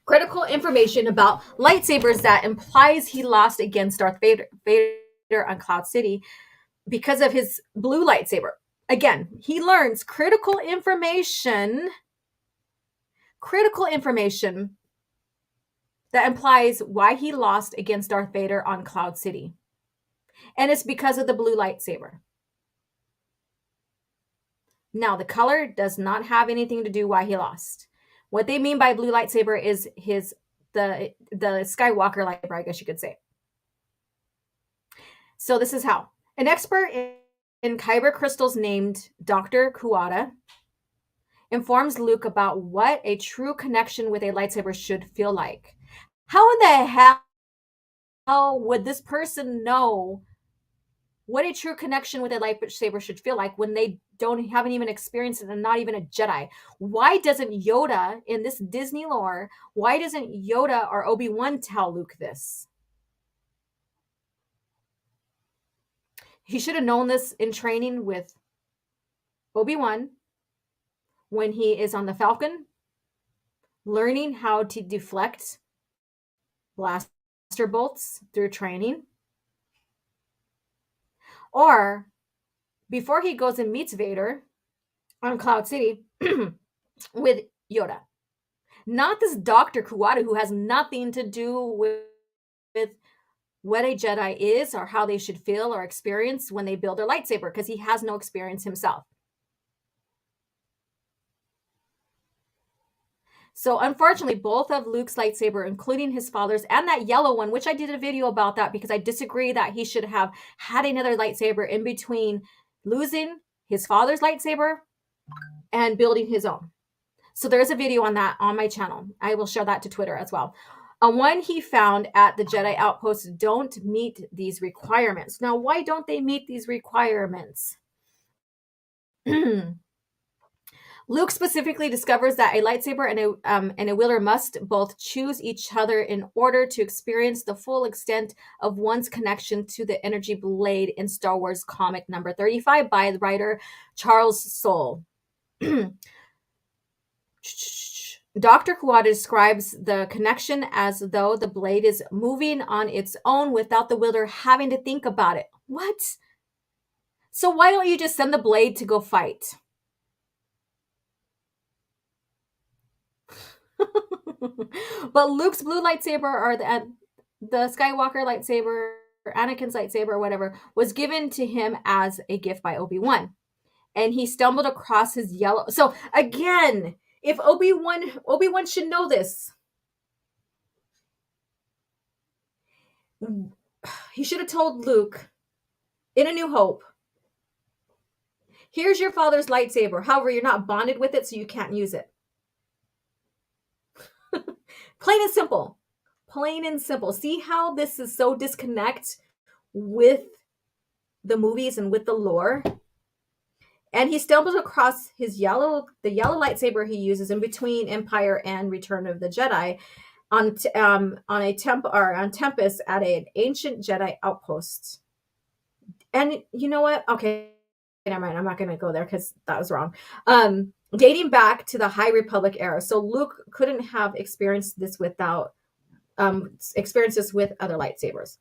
[SPEAKER 4] Critical information about lightsabers that implies he lost against Darth Vader on Cloud City because of his blue lightsaber. Again, he learns critical information that implies why he lost against Darth Vader on Cloud City. And it's because of the blue lightsaber. Now, the color does not have anything to do why he lost. What they mean by blue lightsaber is the Skywalker lightsaber, I guess you could say. So this is how. An expert in Kyber crystals named Dr. Kuwata informs Luke about what a true connection with a lightsaber should feel like. How in the hell would this person know what a true connection with a lightsaber should feel like when they haven't even experienced it and not even a Jedi? Why doesn't Yoda in this Disney lore, why doesn't Yoda or Obi-Wan tell Luke this? He should have known this in training with Obi-Wan when he is on the Falcon, learning how to deflect blaster bolts through training. Or before he goes and meets Vader on Cloud City with Yoda. Not this Dr. Kuwata who has nothing to do with what a Jedi is or how they should feel or experience when they build their lightsaber, because he has no experience himself. So unfortunately, both of Luke's lightsaber, including his father's and that yellow one, which I did a video about that because I disagree that he should have had another lightsaber in between losing his father's lightsaber and building his own. So there's a video on that on my channel. I will share that to Twitter as well. One he found at the Jedi outpost don't meet these requirements. Now, why don't they meet these requirements? Luke specifically discovers that a lightsaber and a wielder must both choose each other in order to experience the full extent of one's connection to the energy blade in Star Wars comic number 35 by the writer Charles Soule. Dr. Kuwata describes the connection as though the blade is moving on its own without the wielder having to think about it. What? So why don't you just send the blade to go fight? But Luke's blue lightsaber, or the Skywalker lightsaber, or Anakin's lightsaber, or whatever, was given to him as a gift by Obi-Wan. And he stumbled across his yellow. So again, if Obi-Wan should know this. He should have told Luke in A New Hope, here's your father's lightsaber. However, you're not bonded with it, so you can't use it. Plain and simple. Plain and simple. See how this is so disconnect with the movies and with the lore? And he stumbles across the yellow lightsaber he uses in between Empire and Return of the Jedi on Tempest at an ancient Jedi outpost. And you know what? Okay, never mind. I'm not going to go there because that was wrong. Dating back to the High Republic era. So Luke couldn't have experienced this without experiences with other lightsabers.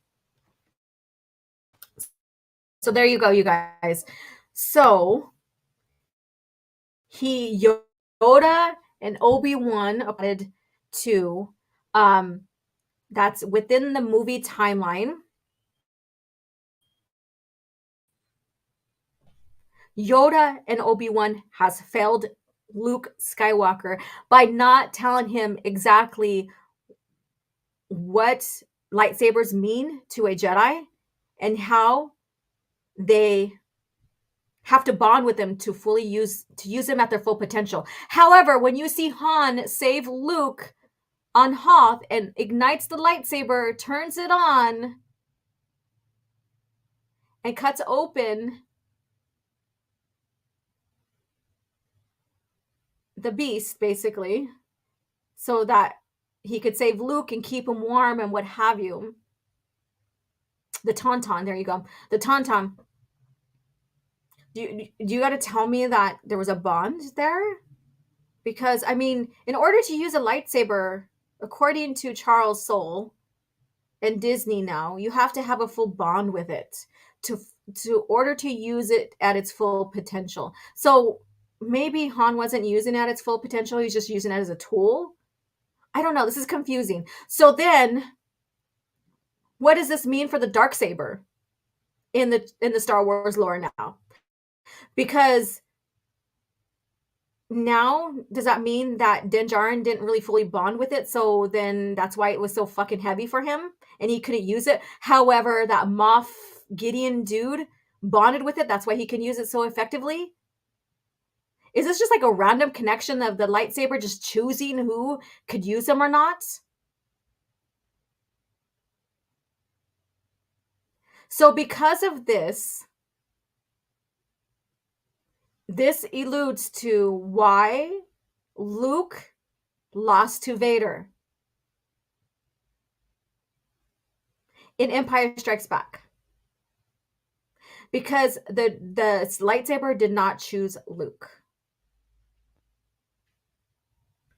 [SPEAKER 4] So there you go, you guys. So Yoda and Obi-Wan appointed to that's within the movie timeline. Yoda and Obi-Wan has failed Luke Skywalker by not telling him exactly what lightsabers mean to a Jedi and how they have to bond with them to use them at their full potential. However, when you see Han save Luke on Hoth and ignites the lightsaber, turns it on, and cuts open the beast, basically, so that he could save Luke and keep him warm and what have you. The Tauntaun, there you go. The Tauntaun. Do you got to tell me that there was a bond there? Because, I mean, in order to use a lightsaber, according to Charles Soule and Disney now, you have to have a full bond with it to order to use it at its full potential. So maybe Han wasn't using it at its full potential. He's just using it as a tool. I don't know. This is confusing. So then, what does this mean for the Darksaber in the Star Wars lore now? Because now, does that mean that Din Djarin didn't really fully bond with it? So then that's why it was so fucking heavy for him and he couldn't use it. However, that Moff Gideon dude bonded with it. That's why he can use it so effectively. Is this just like a random connection of the lightsaber just choosing who could use them or not? So because of this alludes to why Luke lost to Vader in Empire Strikes Back. Because the lightsaber did not choose Luke.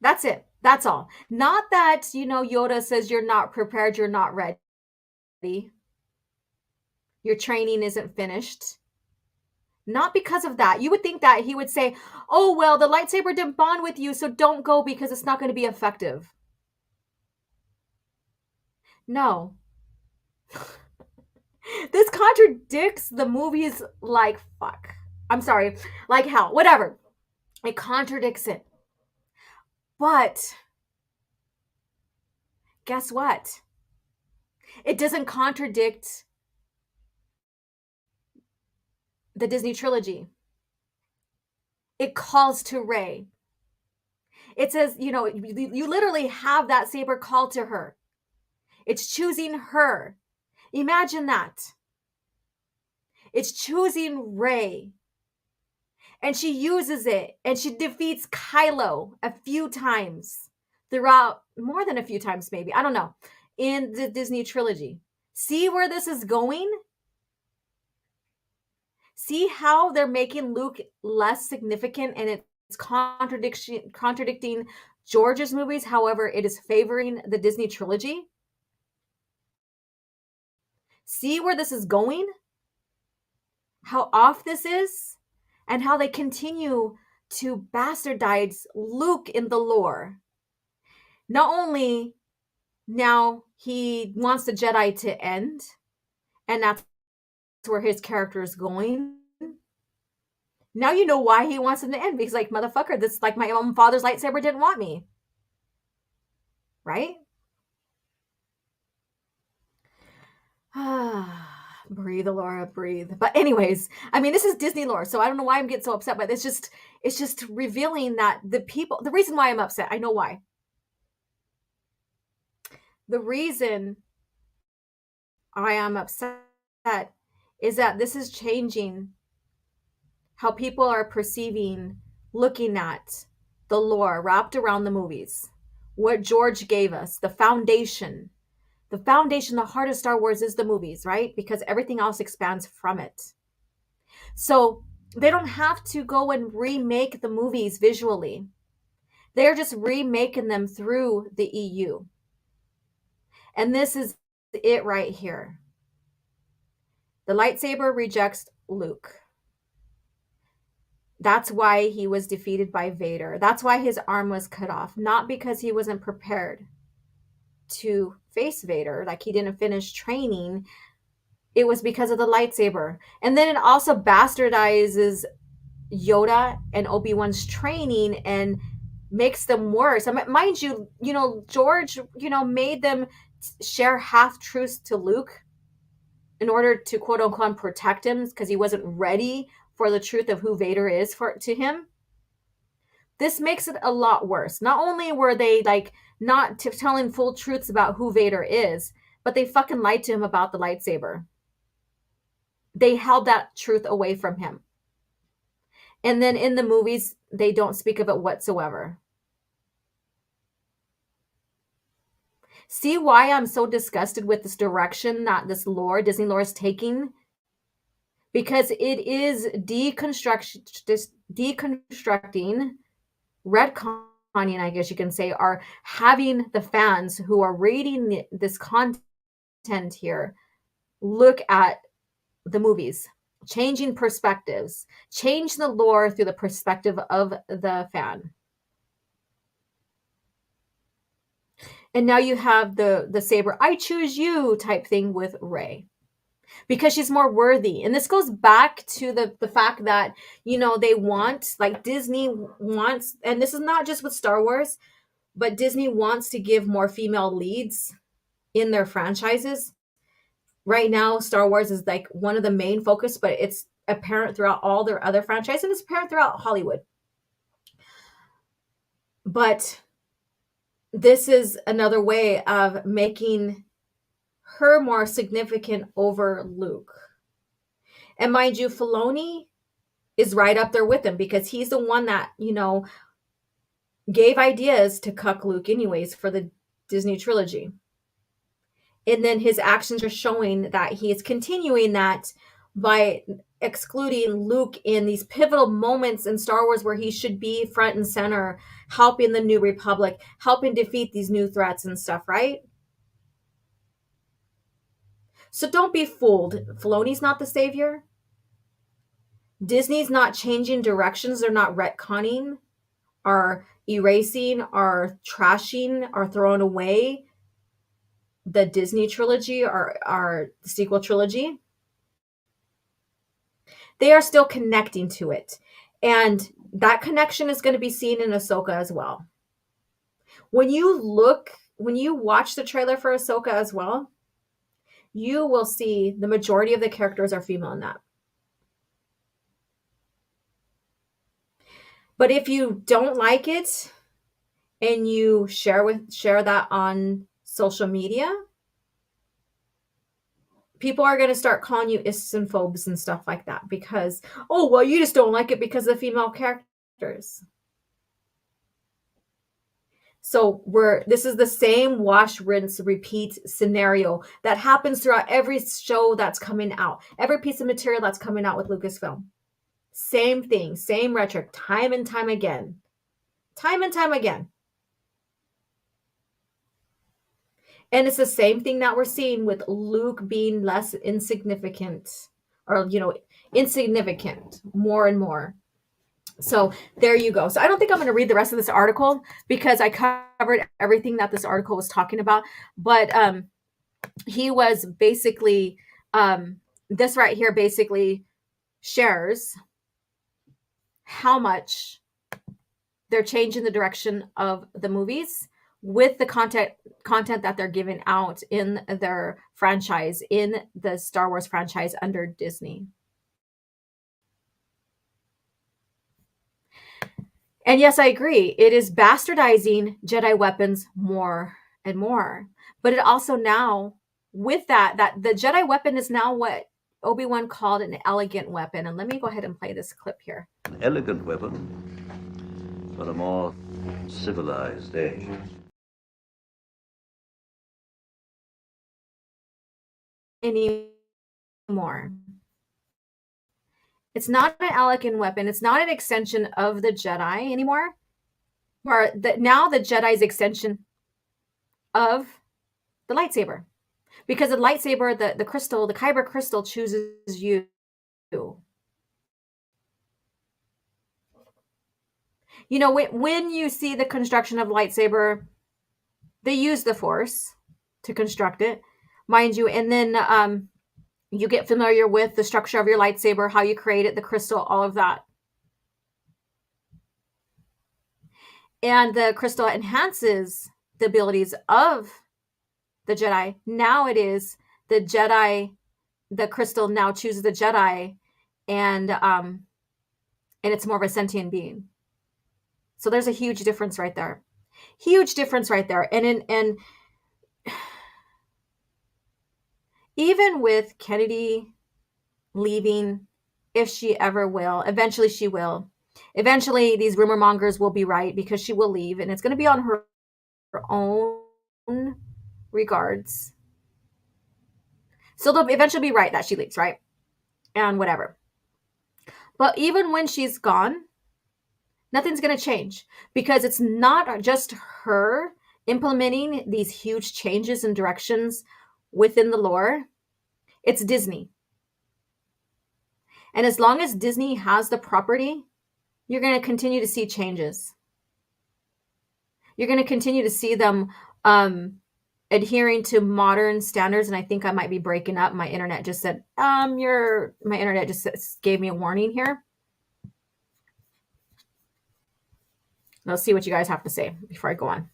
[SPEAKER 4] That's it. That's all. Not that, Yoda says you're not prepared, you're not ready. Your training isn't finished. Not because of that. You would think that he would say, oh, well, the lightsaber didn't bond with you, so don't go because it's not going to be effective. No. This contradicts the movies like fuck. I'm sorry. Like hell. Whatever. It contradicts it. But guess what? It doesn't contradict the Disney trilogy. It calls to Rey. It says, you literally have that saber call to her. It's choosing her. Imagine that. It's choosing Rey. And she uses it. And she defeats Kylo a few times throughout, more than a few times maybe, I don't know, in the Disney trilogy. See where this is going? See how they're making Luke less significant and it's contradicting George's movies. However, it is favoring the Disney trilogy. See where this is going? How off this is? And how they continue to bastardize Luke in the lore. Not only now he wants the Jedi to end, and that's where his character is going. Now you know why he wants him to end. Because, like, motherfucker, this, like, my own father's lightsaber didn't want me. Right? Breathe, Laura, breathe. But anyways, I mean, this is Disney lore, so I don't know why I'm getting so upset, but it's just revealing that the reason why I'm upset, I know why. The reason I am upset is that this is changing how people are perceiving, looking at the lore wrapped around the movies. What George gave us, the foundation. The foundation, the heart of Star Wars is the movies, right? Because everything else expands from it. So they don't have to go and remake the movies visually. They're just remaking them through the EU. And this is it right here. The lightsaber rejects Luke. That's why he was defeated by Vader. That's why his arm was cut off. Not because he wasn't prepared to face Vader, like he didn't finish training. It was because of the lightsaber. And then it also bastardizes Yoda and Obi-Wan's training and makes them worse. I mean, mind you, George, made them share half-truths to Luke in order to quote unquote protect him because he wasn't ready for the truth of who Vader is to him. This makes it a lot worse. Not only were they like not telling full truths about who Vader is, but they fucking lied to him about the lightsaber. They held that truth away from him. And then in the movies, they don't speak of it whatsoever. See why I'm so disgusted with this direction that this lore, Disney lore, is taking? Because it is deconstructing, retconning, I guess you can say, are having the fans who are reading this content here look at the movies, changing perspectives, change the lore through the perspective of the fan. And now you have the saber, I choose you type thing with Rey. Because she's more worthy. And this goes back to the fact that, they want, like Disney wants, and this is not just with Star Wars, but Disney wants to give more female leads in their franchises. Right now, Star Wars is like one of the main focus, but it's apparent throughout all their other franchises, and it's apparent throughout Hollywood. But this is another way of making her more significant over Luke. And mind you, Filoni is right up there with him because he's the one that, gave ideas to cuck Luke anyways for the Disney trilogy. And then his actions are showing that he is continuing that by excluding Luke in these pivotal moments in Star Wars where he should be front and center, helping the New Republic, helping defeat these new threats and stuff, right? So don't be fooled. Filoni's not the savior. Disney's not changing directions. They're not retconning or erasing or trashing or throwing away the Disney trilogy or the sequel trilogy. They are still connecting to it. And that connection is going to be seen in Ahsoka as well. When you watch the trailer for Ahsoka as well, you will see the majority of the characters are female in that. But if you don't like it and you share that on social media, people are going to start calling you isophobes and stuff like that because, oh, well, you just don't like it because of the female characters. So this is the same wash, rinse, repeat scenario that happens throughout every show that's coming out, every piece of material that's coming out with Lucasfilm. Same thing, same rhetoric, time and time again. Time and time again. And it's the same thing that we're seeing with Luke being less insignificant or, insignificant more and more. So there you go. So I don't think I'm going to read the rest of this article because I covered everything that this article was talking about. But he was basically, this right here basically shares how much they're changing the direction of the movies with the content that they're giving out in their franchise, in the Star Wars franchise under Disney. And yes, I agree. It is bastardizing Jedi weapons more and more. But it also now, with that the Jedi weapon is now what Obi-Wan called an elegant weapon. And let me go ahead and play this clip here.
[SPEAKER 6] An elegant weapon for a more civilized age.
[SPEAKER 4] Anymore. It's not an elegant weapon. It's not an extension of the Jedi anymore. Now the Jedi's extension of the lightsaber. Because the lightsaber, the crystal, the Kyber crystal chooses you. You know, when you see the construction of lightsaber, they use the Force to construct it, mind you, and then you get familiar with the structure of your lightsaber, how you create it, the crystal, all of that. And the crystal enhances the abilities of the Jedi. Now it is the Jedi, the crystal now chooses the Jedi, and it's more of a sentient being. So there's a huge difference right there. Huge difference right there. And even with Kennedy leaving, if she ever will, eventually she will. Eventually these rumor mongers will be right because she will leave, and it's going to be on her own regards. So they'll eventually be right that she leaves, right? And whatever. But even when she's gone, nothing's going to change because it's not just her implementing these huge changes and directions within the lore. It's Disney. And as long as Disney has the property, you're going to continue to see changes. You're going to continue to see them adhering to modern standards. And I think I might be breaking up. My internet just said, my internet just gave me a warning here. Let's see what you guys have to say before I go on.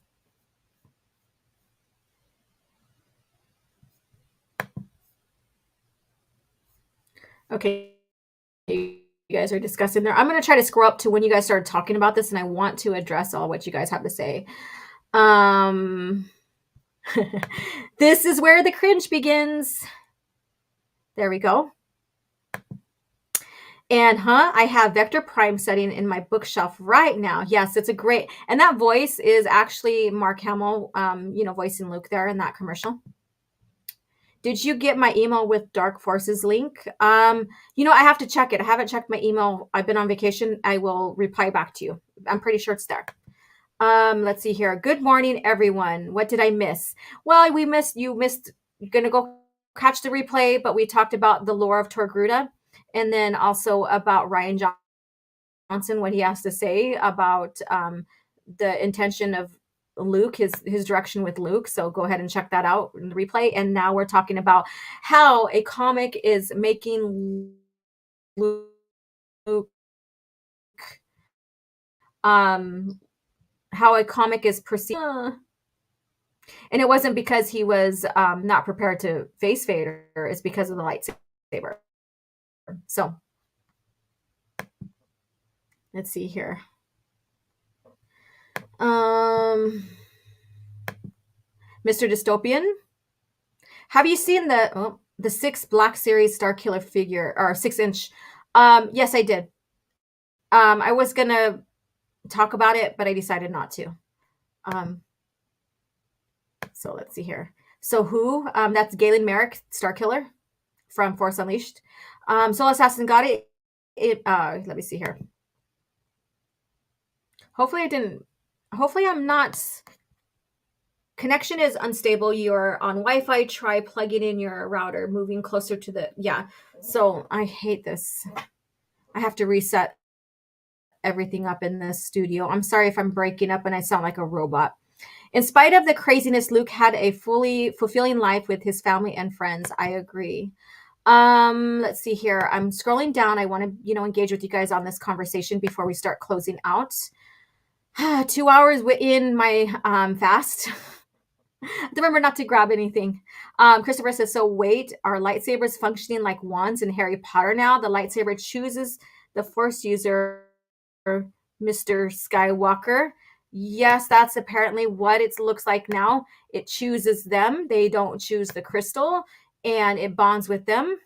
[SPEAKER 4] Okay. You guys are discussing there. I'm going to try to scroll up to when you guys started talking about this, and I want to address all what you guys have to say. This is where the cringe begins. There we go. And I have Vector Prime setting in my bookshelf right now. Yes, it's a great, and that voice is actually Mark Hamill, voicing Luke there in that commercial. Did you get my email with Dark Forces link? I have to check it. I haven't checked my email. I've been on vacation. I will reply back to you. I'm pretty sure it's there. Let's see here. Good morning, everyone. What did I miss? Well, you missed, you're going to go catch the replay, but we talked about the lore of Togruta, and then also about Rian Johnson, what he has to say about the intention of Luke, his direction with Luke. So go ahead and check that out in the replay. And now we're talking about how a comic is making Luke how a comic is perceived. And it wasn't because he was not prepared to face Vader, it's because of the lightsaber. So let's see here. Mr. Dystopian, have you seen the 6 Black Series Starkiller figure, or 6-inch? Yes, I did. I was gonna talk about it, but I decided not to. So let's see here. So that's Galen Merrick, Starkiller from Force Unleashed. Soul Assassin got it. Let me see here. Hopefully I'm not. Connection is unstable. You're on Wi-Fi. Try plugging in your router, moving closer to the, yeah. So I hate this. I have to reset everything up in this studio. I'm sorry if I'm breaking up and I sound like a robot. In spite of the craziness, Luke had a fully fulfilling life with his family and friends. I agree. Let's see here. I'm scrolling down. I want to, engage with you guys on this conversation before we start closing out. 2 hours in my fast. Remember not to grab anything. Christopher says, so wait, are lightsabers functioning like wands in Harry Potter now? The lightsaber chooses the Force user, Mr. Skywalker. Yes, that's apparently what it looks like now. It chooses them. They don't choose the crystal, and it bonds with them.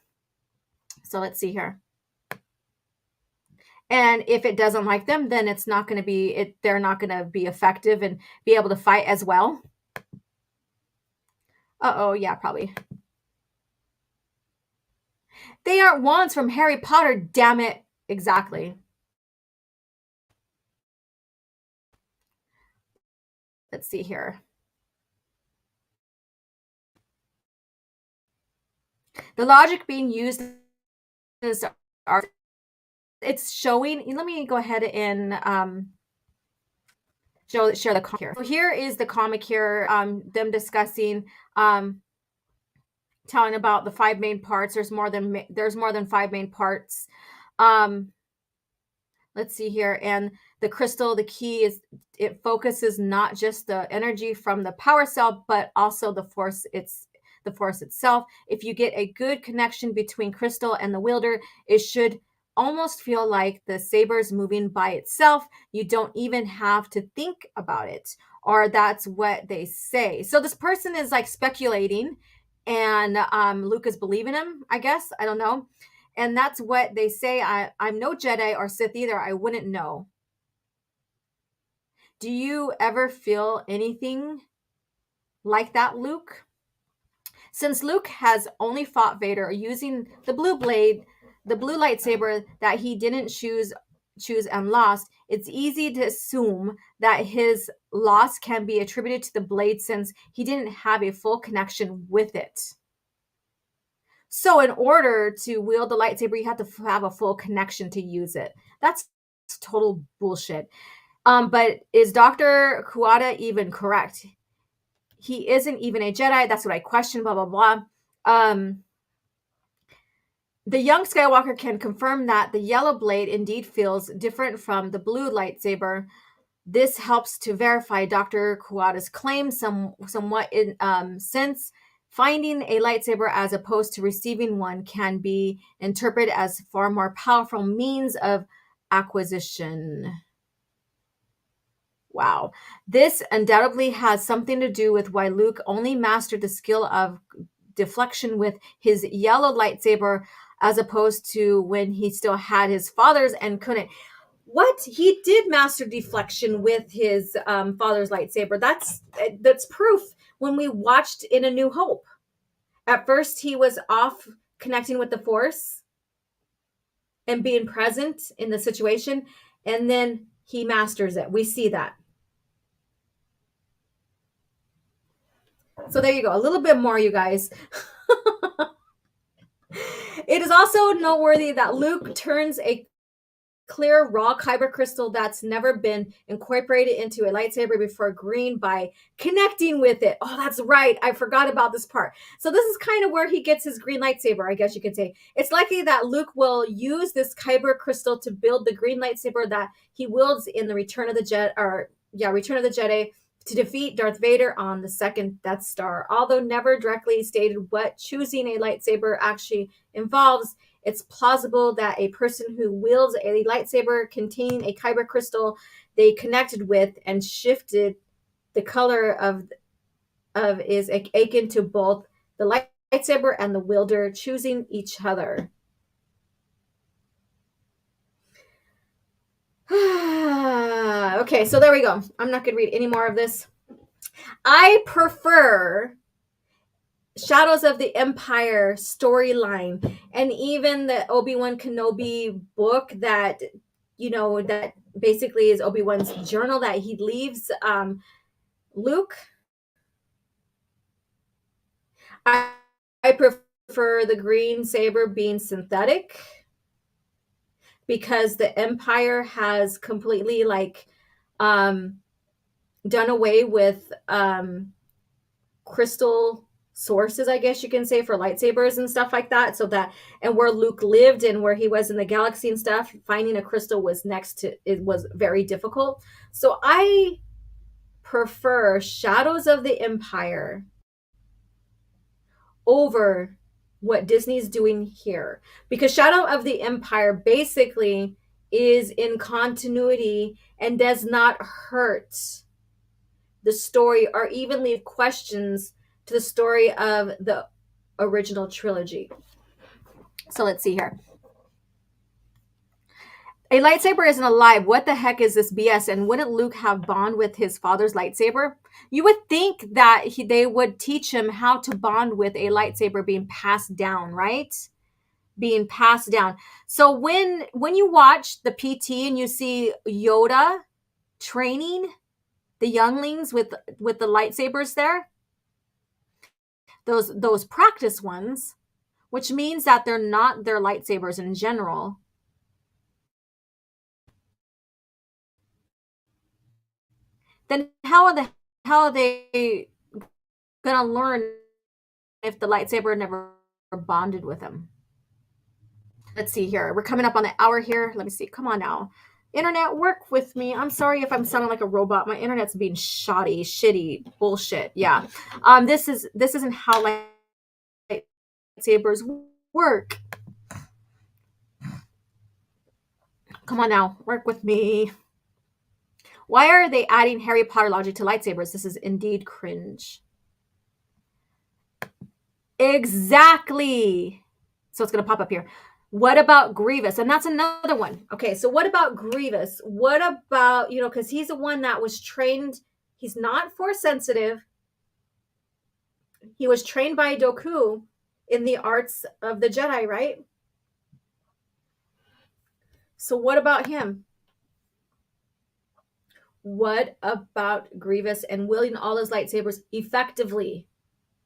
[SPEAKER 4] So let's see here. And if it doesn't like them, then it's not going to be, they're not going to be effective and be able to fight as well. Yeah, probably. They aren't wands from Harry Potter, damn it. Exactly. Let's see here. The logic being used is art. It's showing. Let me go ahead and share the comic here. So here is the comic here. Them discussing, telling about the 5 main parts. There's more than 5 main parts. Let's see here. And the crystal, the key is it focuses not just the energy from the power cell, but also the force itself. If you get a good connection between crystal and the wielder, it should almost feel like the saber is moving by itself. You don't even have to think about it, or that's what they say. So this person is like speculating, and Luke is believing him, I guess. I don't know. And that's what they say. I'm no Jedi or Sith either. I wouldn't know. Do you ever feel anything like that, Luke? Since Luke has only fought Vader using the blue blade, the blue lightsaber that he didn't choose and lost, it's easy to assume that his loss can be attributed to the blade since he didn't have a full connection with it. So in order to wield the lightsaber, you have to have a full connection to use it. That's total bullshit. But is Dr. Kuwata even correct? He isn't even a Jedi. That's what I question, blah, blah, blah. The young Skywalker can confirm that the yellow blade indeed feels different from the blue lightsaber. This helps to verify Dr. Kuwata's claim somewhat since finding a lightsaber as opposed to receiving one can be interpreted as far more powerful means of acquisition. Wow. This undoubtedly has something to do with why Luke only mastered the skill of deflection with his yellow lightsaber as opposed to when he still had his father's and couldn't. What? He did master deflection with his father's lightsaber. That's proof. When we watched In A New Hope, at first he was off connecting with the Force and being present in the situation, and then he masters it. We see that. So there you go. A little bit more, you guys. It is also noteworthy that Luke turns a clear raw kyber crystal that's never been incorporated into a lightsaber before green by connecting with it. Oh, that's right. I forgot about this part. So this is kind of where he gets his green lightsaber, I guess you could say. It's likely that Luke will use this kyber crystal to build the green lightsaber that he wields in the Return of the Jedi to defeat Darth Vader on the second Death Star. Although never directly stated what choosing a lightsaber actually involves, it's plausible that a person who wields a lightsaber containing a kyber crystal they connected with and shifted the color of is akin to both the lightsaber and the wielder choosing each other. Okay, so there we go. I'm not going to read any more of this. I prefer Shadows of the Empire storyline and even the Obi-Wan Kenobi book that basically is Obi-Wan's journal that he leaves Luke. I prefer the green saber being synthetic because the Empire has completely done away with crystal sources, I guess you can say, for lightsabers and stuff like that. So that, and where Luke lived and where he was in the galaxy and stuff, finding a crystal was very difficult. So I prefer Shadows of the Empire over what Disney's doing here, because Shadow of the Empire basically is in continuity and does not hurt the story or even leave questions to the story of the original trilogy. So let's see here. A lightsaber isn't alive. What the heck is this BS? And wouldn't Luke have bond with his father's lightsaber? You would think that they would teach him how to bond with a lightsaber being passed down, right? Being passed down. So when you watch the PT and you see Yoda training the younglings with the lightsabers there, those practice ones, which means that they're not their lightsabers in general. Then how are they gonna learn if the lightsaber never bonded with them? Let's see here. We're coming up on the hour here. Let me see. Come on now. Internet, work with me. I'm sorry if I'm sounding like a robot. My internet's being shoddy, shitty, bullshit. Yeah. This isn't how lightsabers work. Come on now. Work with me. Why are they adding Harry Potter logic to lightsabers? This is indeed cringe. Exactly. So it's going to pop up here. What about Grievous? And that's another one. Okay, so what about Grievous? What about, because he's the one that was trained. He's not force sensitive. He was trained by Dooku in the arts of the Jedi, right? So what about him? What about Grievous and wielding all his lightsabers effectively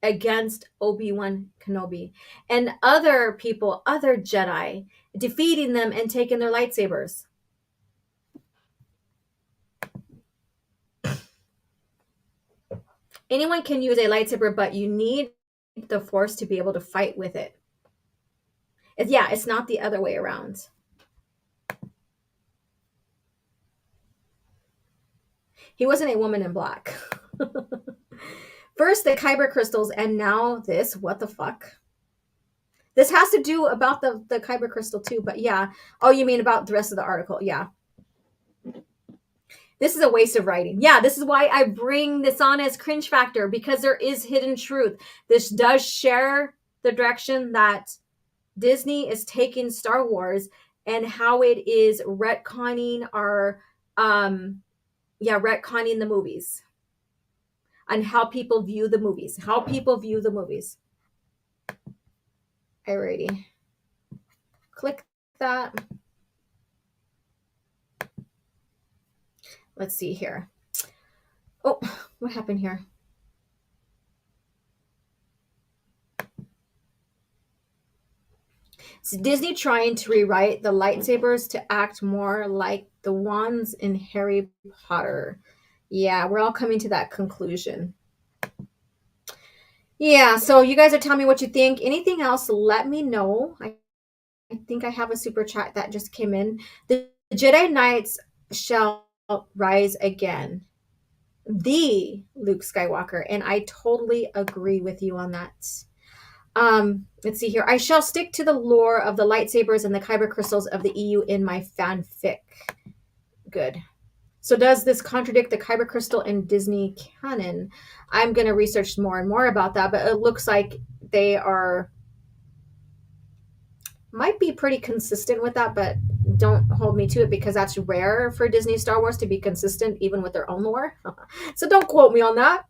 [SPEAKER 4] against Obi-Wan Kenobi and other people, other Jedi, defeating them and taking their lightsabers? Anyone can use a lightsaber, but you need the Force to be able to fight with it. It's not the other way around. He wasn't a woman in black. First the Kyber crystals, and now this. What the fuck? This has to do about the Kyber crystal too, but yeah. Oh, you mean about the rest of the article? Yeah. This is a waste of writing. Yeah, this is why I bring this on as cringe factor, because there is hidden truth. This does share the direction that Disney is taking Star Wars and how it is retconning retconning the movies and how people view the movies. Alrighty. Click that. Let's see here. Oh, what happened here? Is Disney trying to rewrite the lightsabers to act more like the wands in Harry Potter? Yeah, we're all coming to that conclusion. Yeah, so you guys are telling me what you think. Anything else, let me know. I think I have a super chat that just came in. The Jedi Knights shall rise again. The Luke Skywalker. And I totally agree with you on that. Let's see here. I shall stick to the lore of the lightsabers and the Kyber crystals of the EU in my fanfic. Good. So does this contradict the Kyber crystal in Disney canon? I'm going to research more and more about that, but it looks like they might be pretty consistent with that, but don't hold me to it, because that's rare for Disney Star Wars to be consistent even with their own lore. So don't quote me on that.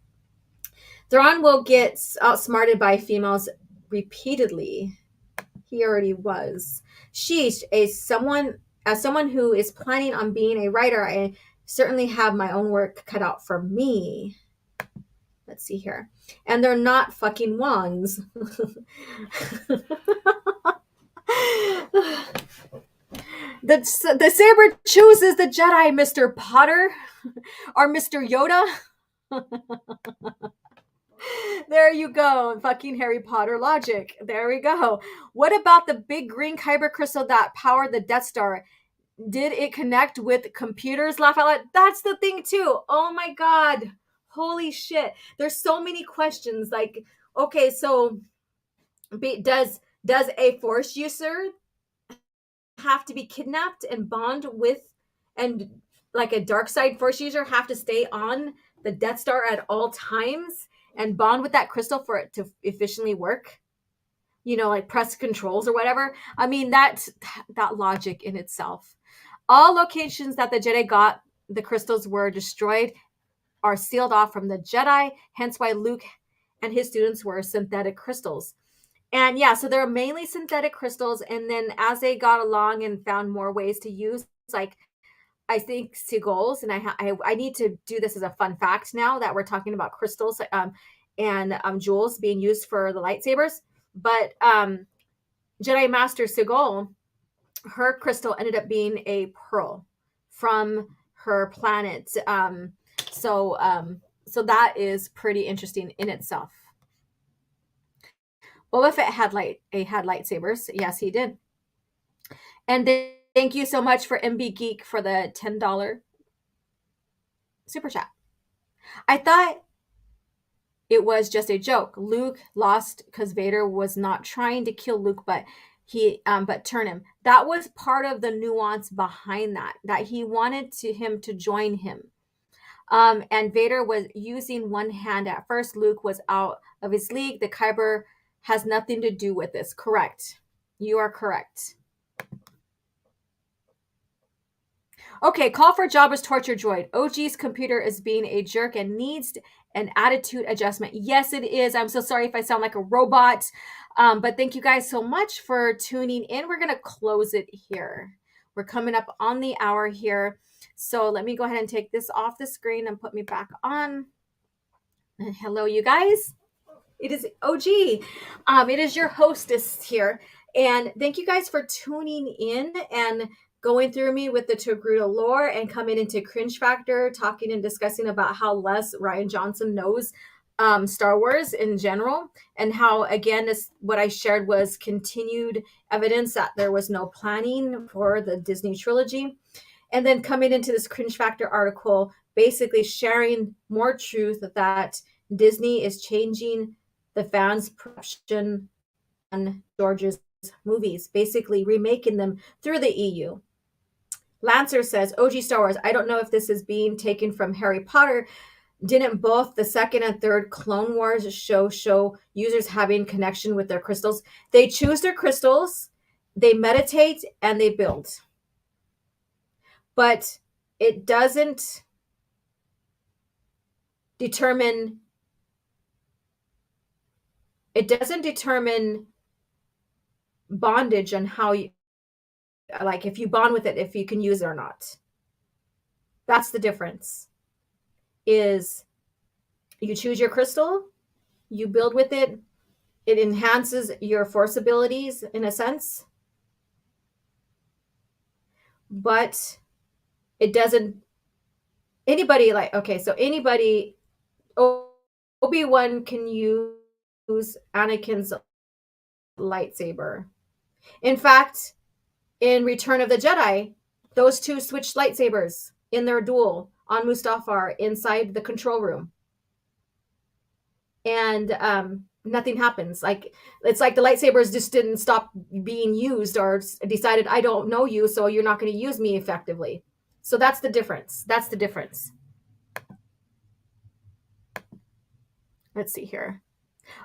[SPEAKER 4] Thrawn will get outsmarted by females repeatedly. He already was. Sheesh, as someone who is planning on being a writer, I certainly have my own work cut out for me. Let's see here. And they're not fucking wands. The saber chooses the Jedi, Mr. Potter or Mr. Yoda. There you go. Fucking Harry Potter logic. There we go. What about the big green Kyber crystal that powered the Death Star? Did it connect with computers? Laugh out loud. That's the thing too. Oh my God. Holy shit. There's so many questions. Like, okay, so does a Force user have to be kidnapped and bond with, and like a dark side Force user have to stay on the Death Star at all times and bond with that crystal for it to efficiently work? Like press controls or whatever. I mean, that logic in itself. All locations that the Jedi got the crystals were destroyed are sealed off from the Jedi, hence why Luke and his students were synthetic crystals. And yeah, so they're mainly synthetic crystals, and then as they got along and found more ways to use, like I think Seagulls, and I need to do this as a fun fact now that we're talking about crystals and jewels being used for the lightsabers. But Jedi Master Sigol, her crystal ended up being a pearl from her planet. So that is pretty interesting in itself. Boba Fett had lightsabers. Yes, he did. And thank you so much for MB Geek for the $10 super chat. I thought it was just a joke. Luke lost because Vader was not trying to kill Luke, but turn him. That was part of the nuance behind that he wanted him to join him. And Vader was using one hand at first. Luke was out of his league. The Kyber has nothing to do with this. Correct. You are correct. Okay, call for Jabba's torture droid. OG's computer is being a jerk and needs an attitude adjustment. Yes, it is. I'm so sorry if I sound like a robot. But thank you guys so much for tuning in. We're going to close it here. We're coming up on the hour here. So let me go ahead and take this off the screen and put me back on. And hello, you guys. It is OG. It is your hostess here. And thank you guys for tuning in and going through me with the Togruta lore and coming into Cringe Factor, talking and discussing about how less Rian Johnson knows Star Wars in general, and how, again, what I shared was continued evidence that there was no planning for the Disney trilogy. And then coming into this Cringe Factor article, basically sharing more truth that Disney is changing the fans' perception on George's movies, basically remaking them through the EU. Lancer says, OG Star Wars, I don't know if this is being taken from Harry Potter. Didn't both the second and third Clone Wars show users having connection with their crystals? They choose their crystals, they meditate, and they build. But it doesn't determine bondage on how you, like, if you bond with it, if you can use it or not. That's the difference. Is you choose your crystal, you build with it, it enhances your force abilities in a sense, but it doesn't, anybody like, okay, so anybody, Obi-Wan can use Anakin's lightsaber. In fact, in Return of the Jedi, those two switched lightsabers in their duel on Mustafar inside the control room. And nothing happens. Like, it's like the lightsabers just didn't stop being used or decided, I don't know you, so you're not going to use me effectively. So that's the difference. That's the difference. Let's see here.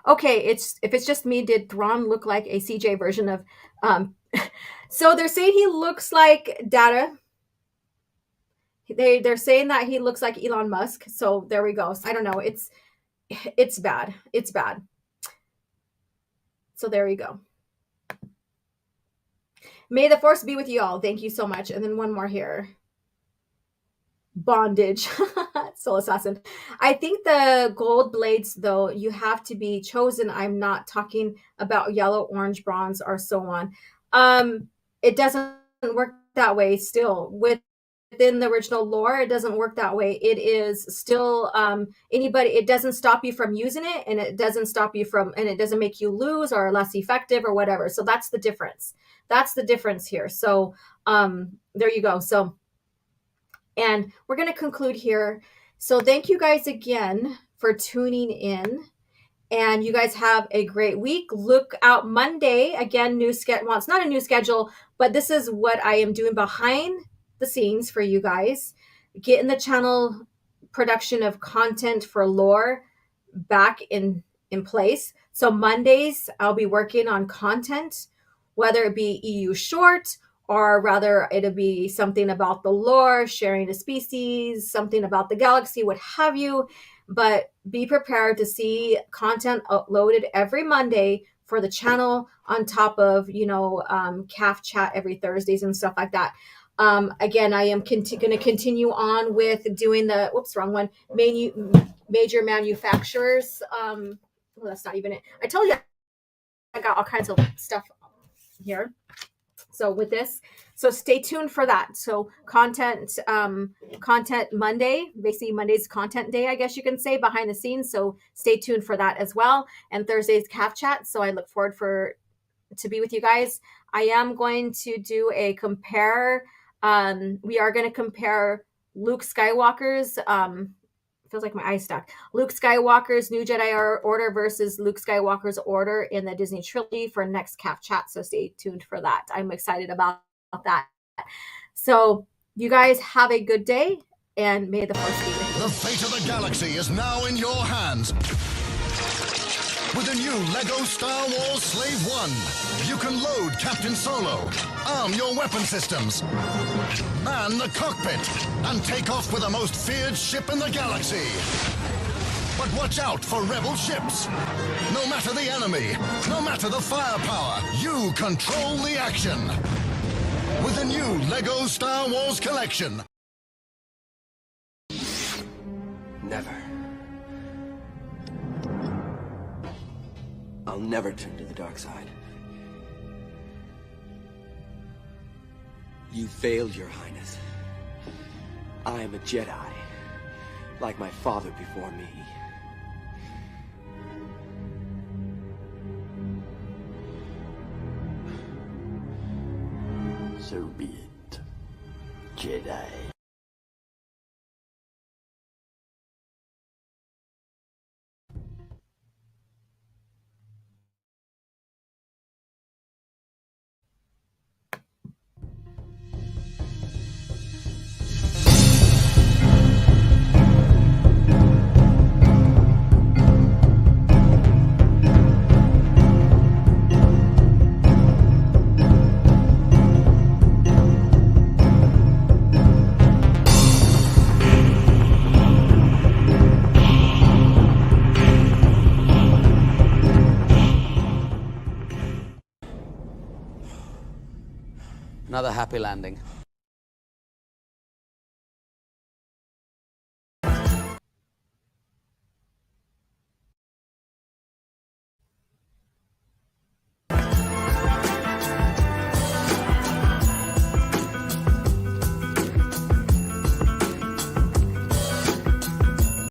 [SPEAKER 4] Okay, if it's just me, did Thrawn look like a CJ version of so they're saying he looks like Data. They're saying that he looks like Elon Musk. So there we go. So I don't know. It's bad. It's bad. So there you go. May the force be with you all. Thank you so much. And then one more here. Bondage. Soul Assassin. I think the gold blades, though, you have to be chosen. I'm not talking about yellow, orange, bronze, or so on. It doesn't work that way still. Within the original lore, it doesn't work that way. It is still it doesn't stop you from using it, and it doesn't stop you from, and it doesn't make you lose or less effective or whatever. So that's the difference. That's the difference here. So there you go. So, and we're going to conclude here. So thank you guys again for tuning in. And you guys have a great week. Look out Monday. Again, new schedule. Well, it's not a new schedule, but this is what I am doing behind the scenes for you guys. Getting the channel production of content for lore back in place. So Mondays, I'll be working on content, whether it be EU short, or rather it'll be something about the lore, sharing a species, something about the galaxy, what have you. But be prepared to see content uploaded every Monday for the channel, on top of, CAF chat every Thursdays and stuff like that. Again, I am going to continue on with doing the, wrong one, major manufacturers. Well, that's not even it. I told you I got all kinds of stuff here. So with this, so stay tuned for that. So content Monday, basically Monday's content day, I guess you can say, behind the scenes. So stay tuned for that as well. And Thursday's CAF chat. So I look forward to be with you guys. I am going to do a compare. We are going to compare Luke Skywalker's, feels like my eye stuck. Luke Skywalker's New Jedi Order versus Luke Skywalker's Order in the Disney trilogy for next CAF chat. So stay tuned for that. I'm excited about that. So you guys have a good day, and may the Force be with you.
[SPEAKER 7] The fate of the galaxy is now in your hands. With the new LEGO Star Wars Slave One, you can load Captain Solo, arm your weapon systems, man the cockpit, and take off with the most feared ship in the galaxy. But watch out for rebel ships. No matter the enemy, no matter the firepower, you control the action. With the new LEGO Star Wars collection.
[SPEAKER 2] Never. I'll never turn to the dark side. You failed, Your Highness. I am a Jedi, like my father before me.
[SPEAKER 6] So be it, Jedi.
[SPEAKER 8] Another happy landing.